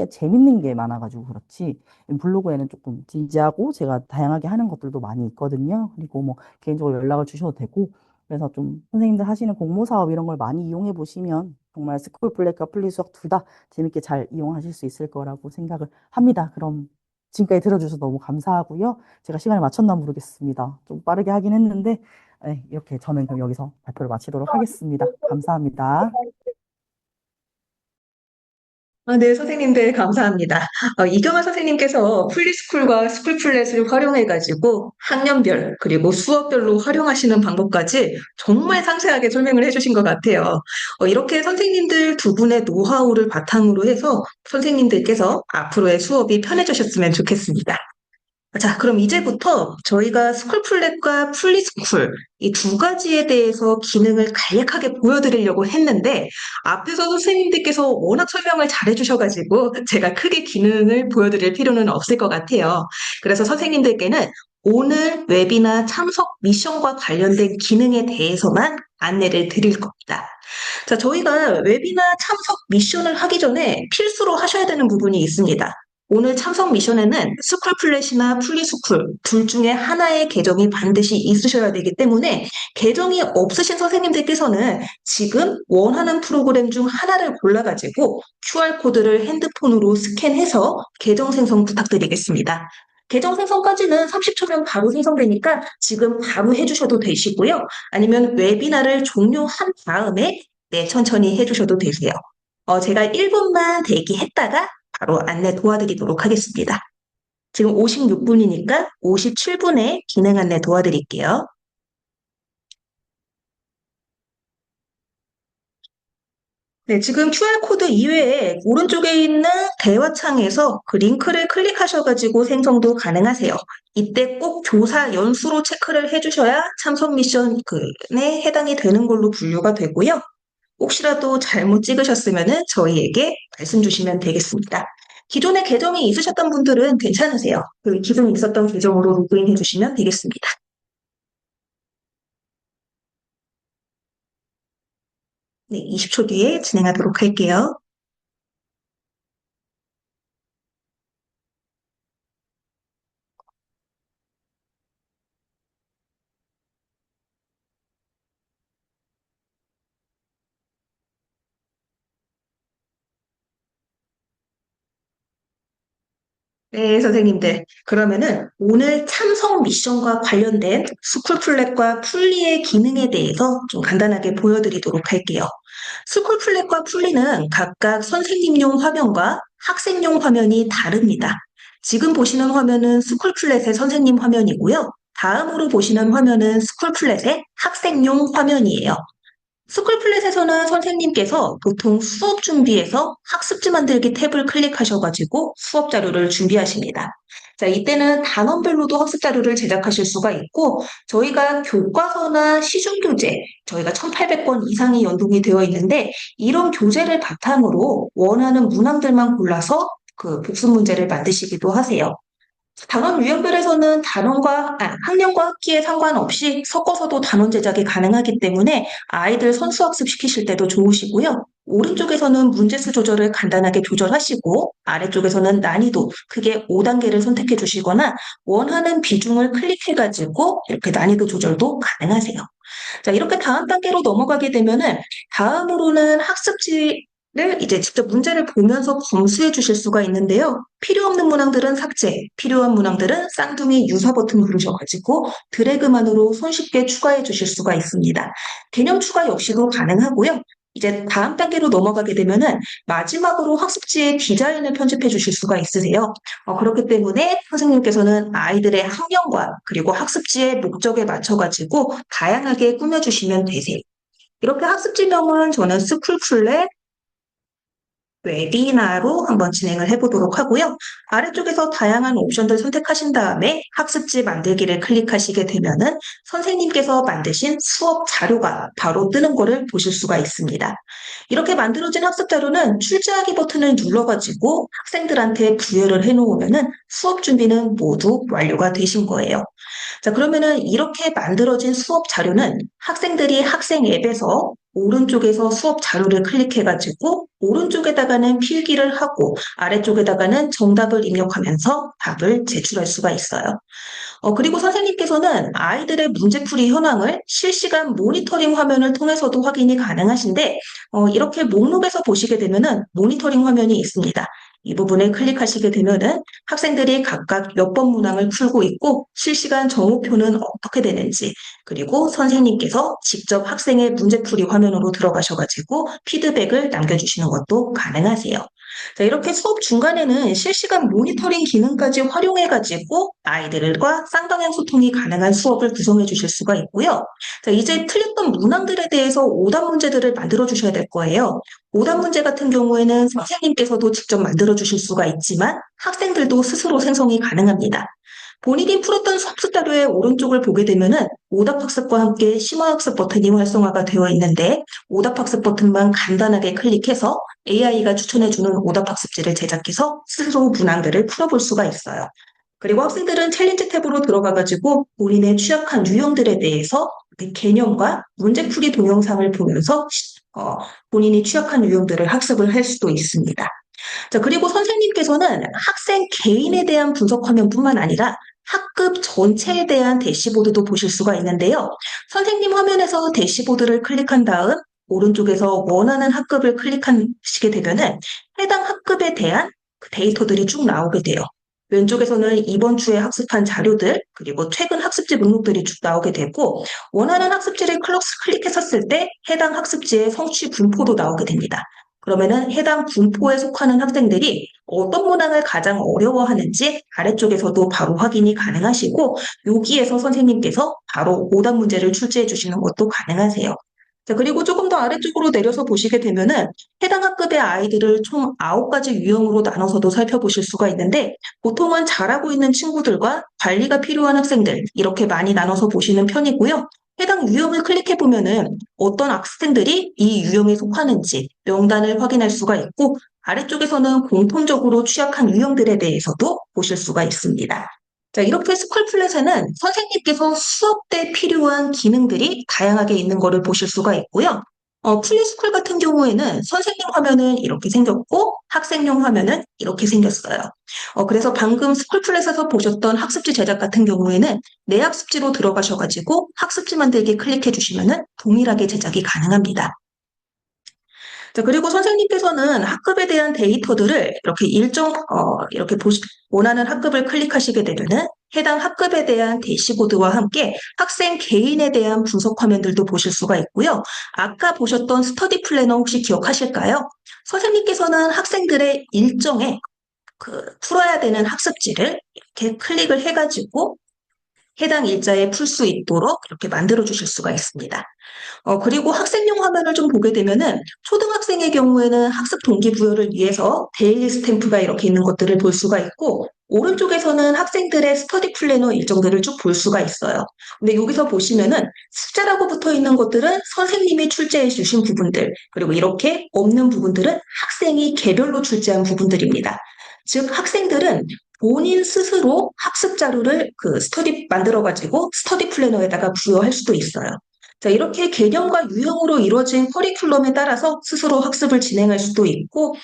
[SPEAKER 4] 재밌는 게 많아가지고 그렇지 블로그에는 조금 진지하고 제가 다양하게 하는 것들도 많이 있거든요. 그리고 뭐 개인적으로 연락을 주셔도 되고 그래서 좀 선생님들 하시는 공모 사업 이런 걸 많이 이용해 보시면 정말 스쿨 플랫과 플리 수학 둘 다 재밌게 잘 이용하실 수 있을 거라고 생각을 합니다. 그럼 지금까지 들어주셔서 너무 감사하고요. 제가 시간을 맞췄나 모르겠습니다. 좀 빠르게 하긴 했는데 네, 이렇게 저는 그럼 여기서 발표를 마치도록 하겠습니다. 감사합니다.
[SPEAKER 2] 네, 선생님들 감사합니다. 이경아 선생님께서 플리스쿨과 스쿨플랫을 활용해가지고 학년별 그리고 수업별로 활용하시는 방법까지 정말 상세하게 설명을 해주신 것 같아요. 이렇게 선생님들 두 분의 노하우를 바탕으로 해서 선생님들께서 앞으로의 수업이 편해지셨으면 좋겠습니다. 자, 그럼 이제부터 저희가 스쿨플랫과 플리스쿨 이 두 가지에 대해서 기능을 간략하게 보여드리려고 했는데 앞에서 선생님들께서 워낙 설명을 잘해주셔가지고 제가 크게 기능을 보여드릴 필요는 없을 것 같아요. 그래서 선생님들께는 오늘 웨비나 참석 미션과 관련된 기능에 대해서만 안내를 드릴 겁니다. 자, 저희가 웨비나 참석 미션을 하기 전에 필수로 하셔야 되는 부분이 있습니다. 오늘 참석 미션에는 스쿨플랫이나 플리스쿨 둘 중에 하나의 계정이 반드시 있으셔야 되기 때문에 계정이 없으신 선생님들께서는 지금 원하는 프로그램 중 하나를 골라가지고 QR코드를 핸드폰으로 스캔해서 계정 생성 부탁드리겠습니다. 계정 생성까지는 30초면 바로 생성되니까 지금 바로 해주셔도 되시고요. 아니면 웨비나를 종료한 다음에 천천히 해주셔도 되세요. 제가 1분만 대기했다가 바로 안내 도와드리도록 하겠습니다. 지금 56분이니까 57분에 기능 안내 도와드릴게요. 네, 지금 QR코드 이외에 오른쪽에 있는 대화창에서 그 링크를 클릭하셔가지고 생성도 가능하세요. 이때 꼭 교사 연수로 체크를 해주셔야 참석 미션에 해당이 되는 걸로 분류가 되고요. 혹시라도 잘못 찍으셨으면 저희에게 말씀 주시면 되겠습니다. 기존에 계정이 있으셨던 분들은 괜찮으세요. 그 기존에 있었던 계정으로 로그인 해주시면 되겠습니다. 네, 20초 뒤에 진행하도록 할게요. 네, 선생님들. 그러면은 오늘 참석 미션과 관련된 스쿨플랫과 풀리의 기능에 대해서 좀 간단하게 보여드리도록 할게요. 스쿨플랫과 풀리는 각각 선생님용 화면과 학생용 화면이 다릅니다. 지금 보시는 화면은 스쿨플랫의 선생님 화면이고요. 다음으로 보시는 화면은 스쿨플랫의 학생용 화면이에요. 스쿨플랫에서는 선생님께서 보통 수업 준비에서 학습지 만들기 탭을 클릭하셔가지고 수업 자료를 준비하십니다. 자, 이때는 단원별로도 학습 자료를 제작하실 수가 있고, 저희가 교과서나 시중교재, 저희가 1,800권 이상이 연동이 되어 있는데, 이런 교재를 바탕으로 원하는 문항들만 골라서 그 복습 문제를 만드시기도 하세요. 단원 유형별에서는 학년과 학기에 상관없이 섞어서도 단원 제작이 가능하기 때문에 아이들 선수학습 시키실 때도 좋으시고요. 오른쪽에서는 문제수 조절을 간단하게 조절하시고 아래쪽에서는 난이도 크게 5단계를 선택해 주시거나 원하는 비중을 클릭해가지고 이렇게 난이도 조절도 가능하세요. 자, 이렇게 다음 단계로 넘어가게 되면은 다음으로는 학습지를 이제 직접 문제를 보면서 검수해 주실 수가 있는데요. 필요 없는 문항들은 삭제, 필요한 문항들은 쌍둥이 유사 버튼 누르셔가지고 드래그만으로 손쉽게 추가해 주실 수가 있습니다. 개념 추가 역시도 가능하고요. 이제 다음 단계로 넘어가게 되면은 마지막으로 학습지의 디자인을 편집해 주실 수가 있으세요. 그렇기 때문에 선생님께서는 아이들의 학년과 그리고 학습지의 목적에 맞춰가지고 다양하게 꾸며주시면 되세요. 이렇게 학습지명은 저는 스쿨플랫, 웨비나로 한번 진행을 해보도록 하고요. 아래쪽에서 다양한 옵션들 선택하신 다음에 학습지 만들기를 클릭하시게 되면은 선생님께서 만드신 수업 자료가 바로 뜨는 거를 보실 수가 있습니다. 이렇게 만들어진 학습 자료는 출제하기 버튼을 눌러가지고 학생들한테 부여를 해놓으면은 수업 준비는 모두 완료가 되신 거예요. 자, 그러면은 이렇게 만들어진 수업 자료는 학생들이 학생 앱에서 오른쪽에서 수업 자료를 클릭해가지고 오른쪽에다가는 필기를 하고 아래쪽에다가는 정답을 입력하면서 답을 제출할 수가 있어요. 그리고 선생님께서는 아이들의 문제풀이 현황을 실시간 모니터링 화면을 통해서도 확인이 가능하신데 이렇게 목록에서 보시게 되면은 모니터링 화면이 있습니다. 이 부분에 클릭하시게 되면은 학생들이 각각 몇 번 문항을 풀고 있고 실시간 정오표는 어떻게 되는지 그리고 선생님께서 직접 학생의 문제풀이 화면으로 들어가셔가지고 피드백을 남겨주시는 것도 가능하세요. 자, 이렇게 수업 중간에는 실시간 모니터링 기능까지 활용해가지고 아이들과 쌍방향 소통이 가능한 수업을 구성해 주실 수가 있고요. 자, 이제 틀렸던 문항들에 대해서 오답 문제들을 만들어 주셔야 될 거예요. 오답 문제 같은 경우에는 선생님께서도 직접 만들어 주실 수가 있지만 학생들도 스스로 생성이 가능합니다. 본인이 풀었던 학습 자료의 오른쪽을 보게 되면은 오답학습과 함께 심화학습 버튼이 활성화가 되어 있는데 오답학습 버튼만 간단하게 클릭해서 AI가 추천해주는 오답학습지를 제작해서 스스로 문항들을 풀어볼 수가 있어요. 그리고 학생들은 챌린지 탭으로 들어가가지고 본인의 취약한 유형들에 대해서 그 개념과 문제풀이 동영상을 보면서 본인이 취약한 유형들을 학습을 할 수도 있습니다. 자, 그리고 선생님께서는 학생 개인에 대한 분석 화면뿐만 아니라 학급 전체에 대한 대시보드도 보실 수가 있는데요. 선생님 화면에서 대시보드를 클릭한 다음 오른쪽에서 원하는 학급을 클릭하시게 되면은 해당 학급에 대한 그 데이터들이 쭉 나오게 돼요. 왼쪽에서는 이번 주에 학습한 자료들, 그리고 최근 학습지 목록들이 쭉 나오게 되고, 원하는 학습지를 클릭했었을 때 해당 학습지의 성취 분포도 나오게 됩니다. 그러면은 해당 분포에 속하는 학생들이 어떤 문항을 가장 어려워하는지 아래쪽에서도 바로 확인이 가능하시고, 여기에서 선생님께서 바로 오답 문제를 출제해 주시는 것도 가능하세요. 자, 그리고 조금 더 아래쪽으로 내려서 보시게 되면은 해당 학급의 아이들을 총 9가지 유형으로 나눠서도 살펴보실 수가 있는데 보통은 잘하고 있는 친구들과 관리가 필요한 학생들 이렇게 많이 나눠서 보시는 편이고요. 해당 유형을 클릭해 보면은 어떤 학생들이 이 유형에 속하는지 명단을 확인할 수가 있고 아래쪽에서는 공통적으로 취약한 유형들에 대해서도 보실 수가 있습니다. 자, 이렇게 스쿨플랫에는 선생님께서 수업 때 필요한 기능들이 다양하게 있는 것을 보실 수가 있고요. 플리스쿨 같은 경우에는 선생님 화면은 이렇게 생겼고 학생용 화면은 이렇게 생겼어요. 그래서 방금 스쿨플랫에서 보셨던 학습지 제작 같은 경우에는 내 학습지로 들어가셔가지고 학습지 만들기 클릭해 주시면은 동일하게 제작이 가능합니다. 자, 그리고 선생님께서는 학급에 대한 데이터들을 이렇게 이렇게 원하는 학급을 클릭하시게 되면은 해당 학급에 대한 대시보드와 함께 학생 개인에 대한 분석 화면들도 보실 수가 있고요. 아까 보셨던 스터디 플래너 혹시 기억하실까요? 선생님께서는 학생들의 일정에 풀어야 되는 학습지를 이렇게 클릭을 해가지고 해당 일자에 풀 수 있도록 이렇게 만들어 주실 수가 있습니다. 그리고 학생용 화면을 좀 보게 되면은 초등학생의 경우에는 학습 동기부여를 위해서 데일리 스탬프가 이렇게 있는 것들을 볼 수가 있고 오른쪽에서는 학생들의 스터디 플래너 일정들을 쭉 볼 수가 있어요. 근데 여기서 보시면은 숙제라고 붙어 있는 것들은 선생님이 출제해 주신 부분들 그리고 이렇게 없는 부분들은 학생이 개별로 출제한 부분들입니다. 즉 학생들은 본인 스스로 학습 자료를 만들어가지고 스터디 플래너에다가 부여할 수도 있어요. 자, 이렇게 개념과 유형으로 이루어진 커리큘럼에 따라서 스스로 학습을 진행할 수도 있고,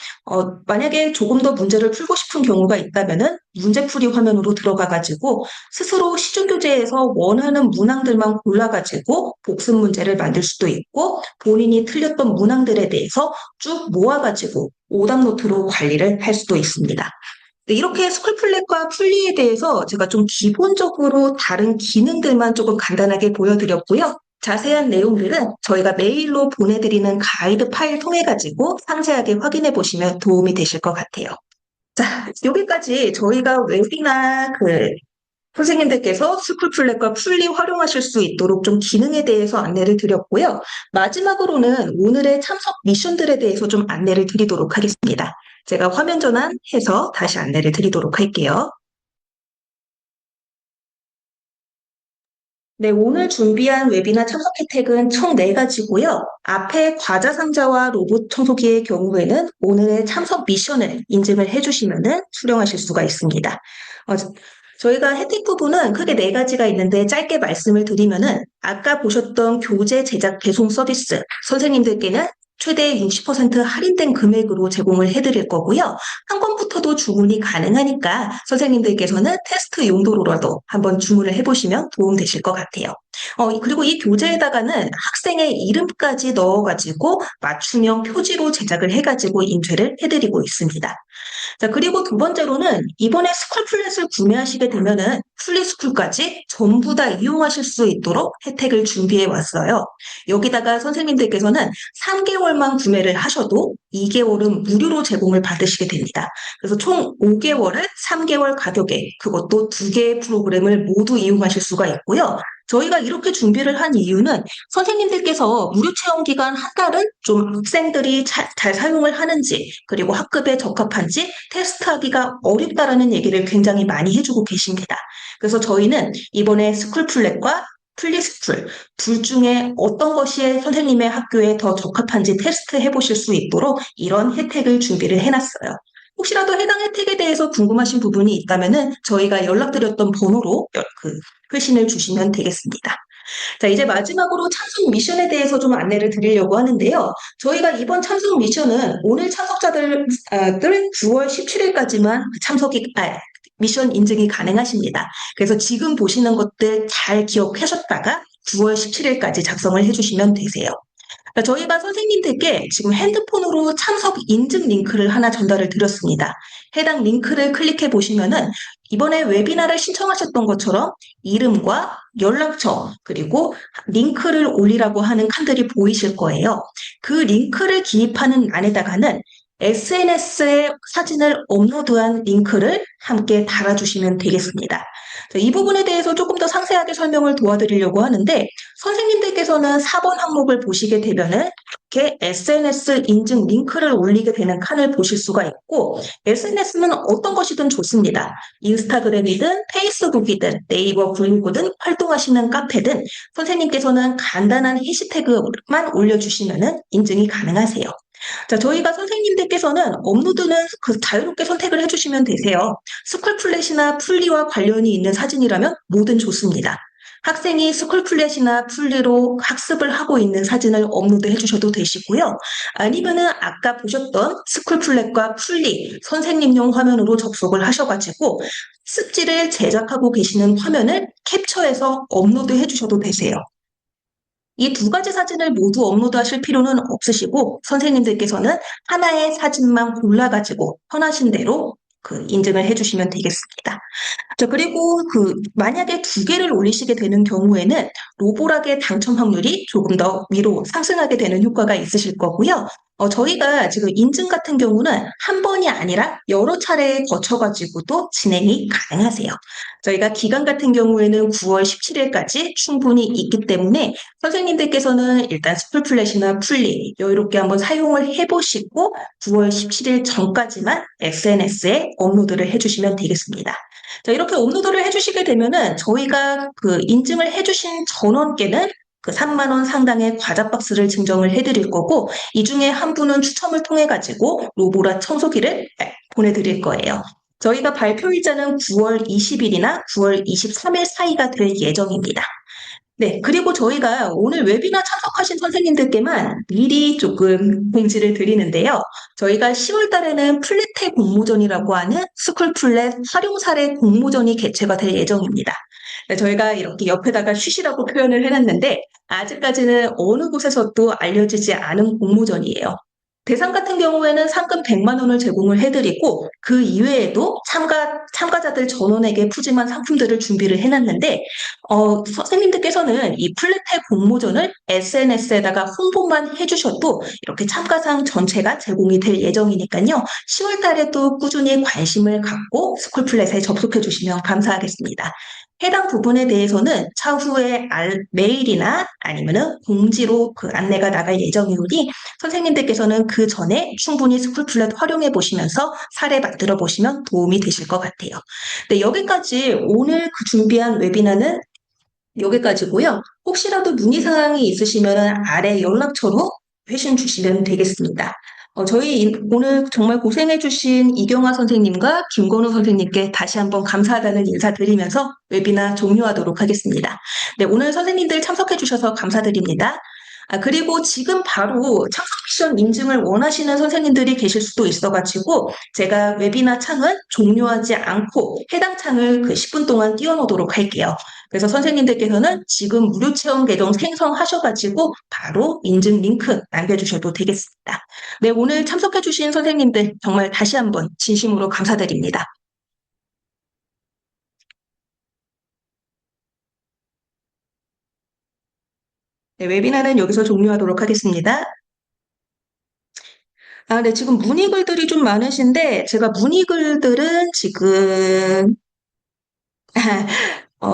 [SPEAKER 2] 만약에 조금 더 문제를 풀고 싶은 경우가 있다면은 문제풀이 화면으로 들어가가지고 스스로 시중교재에서 원하는 문항들만 골라가지고 복습 문제를 만들 수도 있고, 본인이 틀렸던 문항들에 대해서 쭉 모아가지고 오답 노트로 관리를 할 수도 있습니다. 네, 이렇게 스쿨플랫과 풀리에 대해서 제가 좀 기본적으로 다른 기능들만 조금 간단하게 보여드렸고요. 자세한 내용들은 저희가 메일로 보내드리는 가이드 파일 통해 가지고 상세하게 확인해 보시면 도움이 되실 것 같아요. 자, 여기까지 저희가 웨비나 선생님들께서 스쿨플랫과 풀리 활용하실 수 있도록 좀 기능에 대해서 안내를 드렸고요. 마지막으로는 오늘의 참석 미션들에 대해서 좀 안내를 드리도록 하겠습니다. 제가 화면 전환해서 다시 안내를 드리도록 할게요. 네, 오늘 준비한 웨비나 참석 혜택은 총 4가지고요. 앞에 과자 상자와 로봇 청소기의 경우에는 오늘의 참석 미션을 인증을 해주시면 수령하실 수가 있습니다. 저희가 혜택 부분은 크게 4가지가 있는데 짧게 말씀을 드리면은 아까 보셨던 교재 제작 배송 서비스 선생님들께는 최대 60% 할인된 금액으로 제공을 해드릴 거고요. 한 권부터도 주문이 가능하니까 선생님들께서는 테스트 용도로라도 한번 주문을 해보시면 도움되실 것 같아요. 그리고 이 교재에다가는 학생의 이름까지 넣어가지고 맞춤형 표지로 제작을 해가지고 인쇄를 해드리고 있습니다. 자, 그리고 두 번째로는 이번에 스쿨플랫을 구매하시게 되면은 풀리스쿨까지 전부 다 이용하실 수 있도록 혜택을 준비해 왔어요. 여기다가 선생님들께서는 3개월만 구매를 하셔도 2개월은 무료로 제공을 받으시게 됩니다. 그래서 총 5개월을 3개월 가격에 그것도 2개의 프로그램을 모두 이용하실 수가 있고요. 저희가 이렇게 준비를 한 이유는 선생님들께서 무료 체험 기간 한 달은 좀 학생들이 잘 사용을 하는지, 그리고 학급에 적합한지 테스트하기가 어렵다라는 얘기를 굉장히 많이 해주고 계십니다. 그래서 저희는 이번에 스쿨플랫과 플리스쿨 둘 중에 어떤 것이 선생님의 학교에 더 적합한지 테스트해 보실 수 있도록 이런 혜택을 준비를 해놨어요. 혹시라도 해당 혜택에 대해서 궁금하신 부분이 있다면은 저희가 연락드렸던 번호로 회신을 주시면 되겠습니다. 자, 이제 마지막으로 참석 미션에 대해서 좀 안내를 드리려고 하는데요. 저희가 이번 참석 미션은 오늘 참석자들은 9월 17일까지만 미션 인증이 가능하십니다. 그래서 지금 보시는 것들 잘 기억하셨다가 9월 17일까지 작성을 해주시면 되세요. 저희가 선생님들께 지금 핸드폰으로 참석 인증 링크를 하나 전달을 드렸습니다. 해당 링크를 클릭해 보시면은 이번에 웨비나를 신청하셨던 것처럼 이름과 연락처 그리고 링크를 올리라고 하는 칸들이 보이실 거예요. 그 링크를 기입하는 안에다가는 SNS에 사진을 업로드한 링크를 함께 달아주시면 되겠습니다. 이 부분에 대해서 조금 더 상세하게 설명을 도와드리려고 하는데 선생님들께서는 4번 항목을 보시게 되면은 이렇게 SNS 인증 링크를 올리게 되는 칸을 보실 수가 있고 SNS는 어떤 것이든 좋습니다. 인스타그램이든 페이스북이든 네이버 블로그든 활동하시는 카페든 선생님께서는 간단한 해시태그만 올려주시면은 인증이 가능하세요. 자, 저희가 선생님들께서는 업로드는 자유롭게 선택을 해주시면 되세요. 스쿨플랫이나 풀리와 관련이 있는 사진이라면 뭐든 좋습니다. 학생이 스쿨플랫이나 풀리로 학습을 하고 있는 사진을 업로드 해주셔도 되시고요. 아니면은 아까 보셨던 스쿨플랫과 풀리 선생님용 화면으로 접속을 하셔가지고 습지를 제작하고 계시는 화면을 캡처해서 업로드 해주셔도 되세요. 이 두 가지 사진을 모두 업로드하실 필요는 없으시고 선생님들께서는 하나의 사진만 골라가지고 편하신 대로 인증을 해주시면 되겠습니다. 자, 그리고 만약에 두 개를 올리시게 되는 경우에는 로보락의 당첨 확률이 조금 더 위로 상승하게 되는 효과가 있으실 거고요. 저희가 지금 인증 같은 경우는 한 번이 아니라 여러 차례에 거쳐가지고도 진행이 가능하세요. 저희가 기간 같은 경우에는 9월 17일까지 충분히 있기 때문에 선생님들께서는 일단 스쿨플랫이나 풀리 여유롭게 한번 사용을 해보시고 9월 17일 전까지만 SNS에 업로드를 해주시면 되겠습니다. 자, 이렇게 업로드를 해주시게 되면은 저희가 인증을 해주신 전원께는 3만 원 상당의 과자 박스를 증정을 해드릴 거고 이 중에 한 분은 추첨을 통해 가지고 로보라 청소기를 보내드릴 거예요. 저희가 발표일자는 9월 20일이나 9월 23일 사이가 될 예정입니다. 네, 그리고 저희가 오늘 웨비나 참석하신 선생님들께만 미리 조금 공지를 드리는데요. 저희가 10월 달에는 플랫해 공모전이라고 하는 스쿨플랫 활용 사례 공모전이 개최가 될 예정입니다. 네, 저희가 이렇게 옆에다가 쉬시라고 표현을 해놨는데 아직까지는 어느 곳에서도 알려지지 않은 공모전이에요. 대상 같은 경우에는 상금 100만 원을 제공을 해드리고 그 이외에도 참가자들 전원에게 푸짐한 상품들을 준비를 해놨는데 선생님들께서는 이 플랫해 공모전을 SNS에다가 홍보만 해주셔도 이렇게 참가상 전체가 제공이 될 예정이니까요. 10월 달에도 꾸준히 관심을 갖고 스쿨플랫에 접속해 주시면 감사하겠습니다. 해당 부분에 대해서는 차후에 메일이나 아니면은 공지로 안내가 나갈 예정이오니 선생님들께서는 그 전에 충분히 스쿨플랫 활용해 보시면서 사례 만들어 보시면 도움이 되실 것 같아요. 네, 여기까지 오늘 준비한 웨비나는 여기까지고요. 혹시라도 문의사항이 있으시면 아래 연락처로 회신 주시면 되겠습니다. 저희 오늘 정말 고생해주신 이경화 선생님과 김건우 선생님께 다시 한번 감사하다는 인사드리면서 웨비나 종료하도록 하겠습니다. 네, 오늘 선생님들 참석해주셔서 감사드립니다. 그리고 지금 바로 참석 미션 인증을 원하시는 선생님들이 계실 수도 있어가지고 제가 웨비나 창은 종료하지 않고 해당 창을 10분 동안 띄워놓도록 할게요. 그래서 선생님들께서는 지금 무료 체험 계정 생성하셔가지고 바로 인증 링크 남겨주셔도 되겠습니다. 네, 오늘 참석해주신 선생님들 정말 다시 한번 진심으로 감사드립니다. 네, 웨비나는 여기서 종료하도록 하겠습니다. 네, 지금 문의글들이 좀 많으신데 제가 문의글들은 지금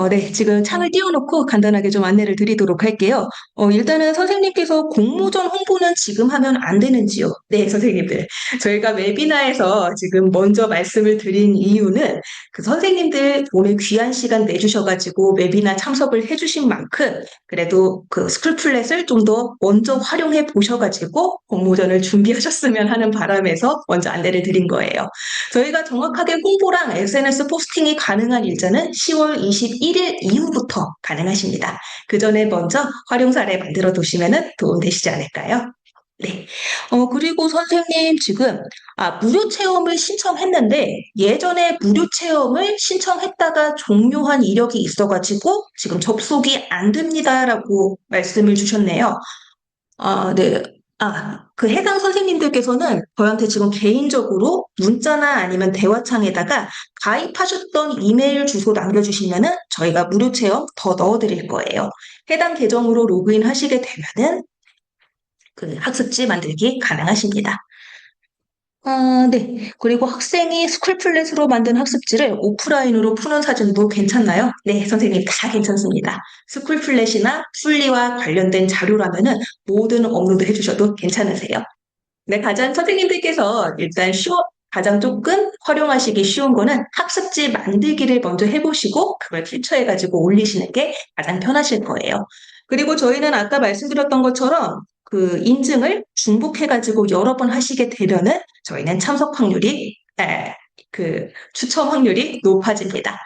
[SPEAKER 2] 네, 지금 창을 띄워놓고 간단하게 좀 안내를 드리도록 할게요. 일단은 선생님께서 공모전 홍보는 지금 하면 안 되는지요? 네, 선생님들. 저희가 웨비나에서 지금 먼저 말씀을 드린 이유는 그 선생님들 오늘 귀한 시간 내주셔가지고 웨비나 참석을 해주신 만큼 그래도 그 스쿨플랫을 좀 더 먼저 활용해 보셔가지고 공모전을 준비하셨으면 하는 바람에서 먼저 안내를 드린 거예요. 저희가 정확하게 홍보랑 SNS 포스팅이 가능한 일자는 10월 21일 이후부터 가능하십니다. 그 전에 먼저 활용 사례 만들어 두시면 도움 되시지 않을까요? 네. 그리고 선생님 지금, 무료 체험을 신청했는데 예전에 무료 체험을 신청했다가 종료한 이력이 있어가지고 지금 접속이 안 됩니다라고 말씀을 주셨네요. 네. 그 해당 선생님들께서는 저한테 지금 개인적으로 문자나 아니면 대화창에다가 가입하셨던 이메일 주소 남겨주시면은 저희가 무료 체험 더 넣어드릴 거예요. 해당 계정으로 로그인 하시게 되면은 그 학습지 만들기 가능하십니다. 네. 그리고 학생이 스쿨플랫으로 만든 학습지를 오프라인으로 푸는 사진도 괜찮나요? 네, 선생님 다 괜찮습니다. 스쿨플랫이나 풀리와 관련된 자료라면은 뭐든 업로드 해주셔도 괜찮으세요. 네, 가장 선생님들께서 일단 가장 조금 활용하시기 쉬운 거는 학습지 만들기를 먼저 해보시고 그걸 필처해가지고 올리시는 게 가장 편하실 거예요. 그리고 저희는 아까 말씀드렸던 것처럼 그 인증을 중복해가지고 여러 번 하시게 되면은 저희는 참석 확률이, 그 추첨 확률이 높아집니다.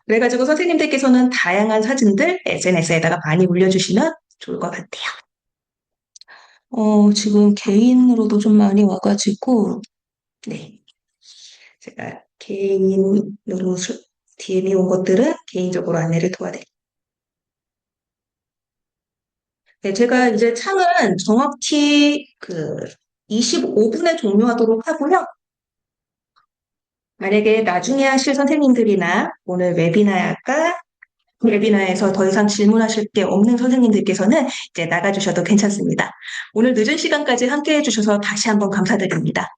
[SPEAKER 2] 그래가지고 선생님들께서는 다양한 사진들 SNS에다가 많이 올려주시면 좋을 것 같아요. 지금 개인으로도 좀 많이 와가지고, 네. 제가 개인으로 DM이 온 것들은 개인적으로 안내를 도와드릴게요. 네, 제가 이제 창은 정확히 25분에 종료하도록 하고요. 만약에 나중에 하실 선생님들이나 오늘 웨비나에서 더 이상 질문하실 게 없는 선생님들께서는 이제 나가주셔도 괜찮습니다. 오늘 늦은 시간까지 함께 해주셔서 다시 한번 감사드립니다.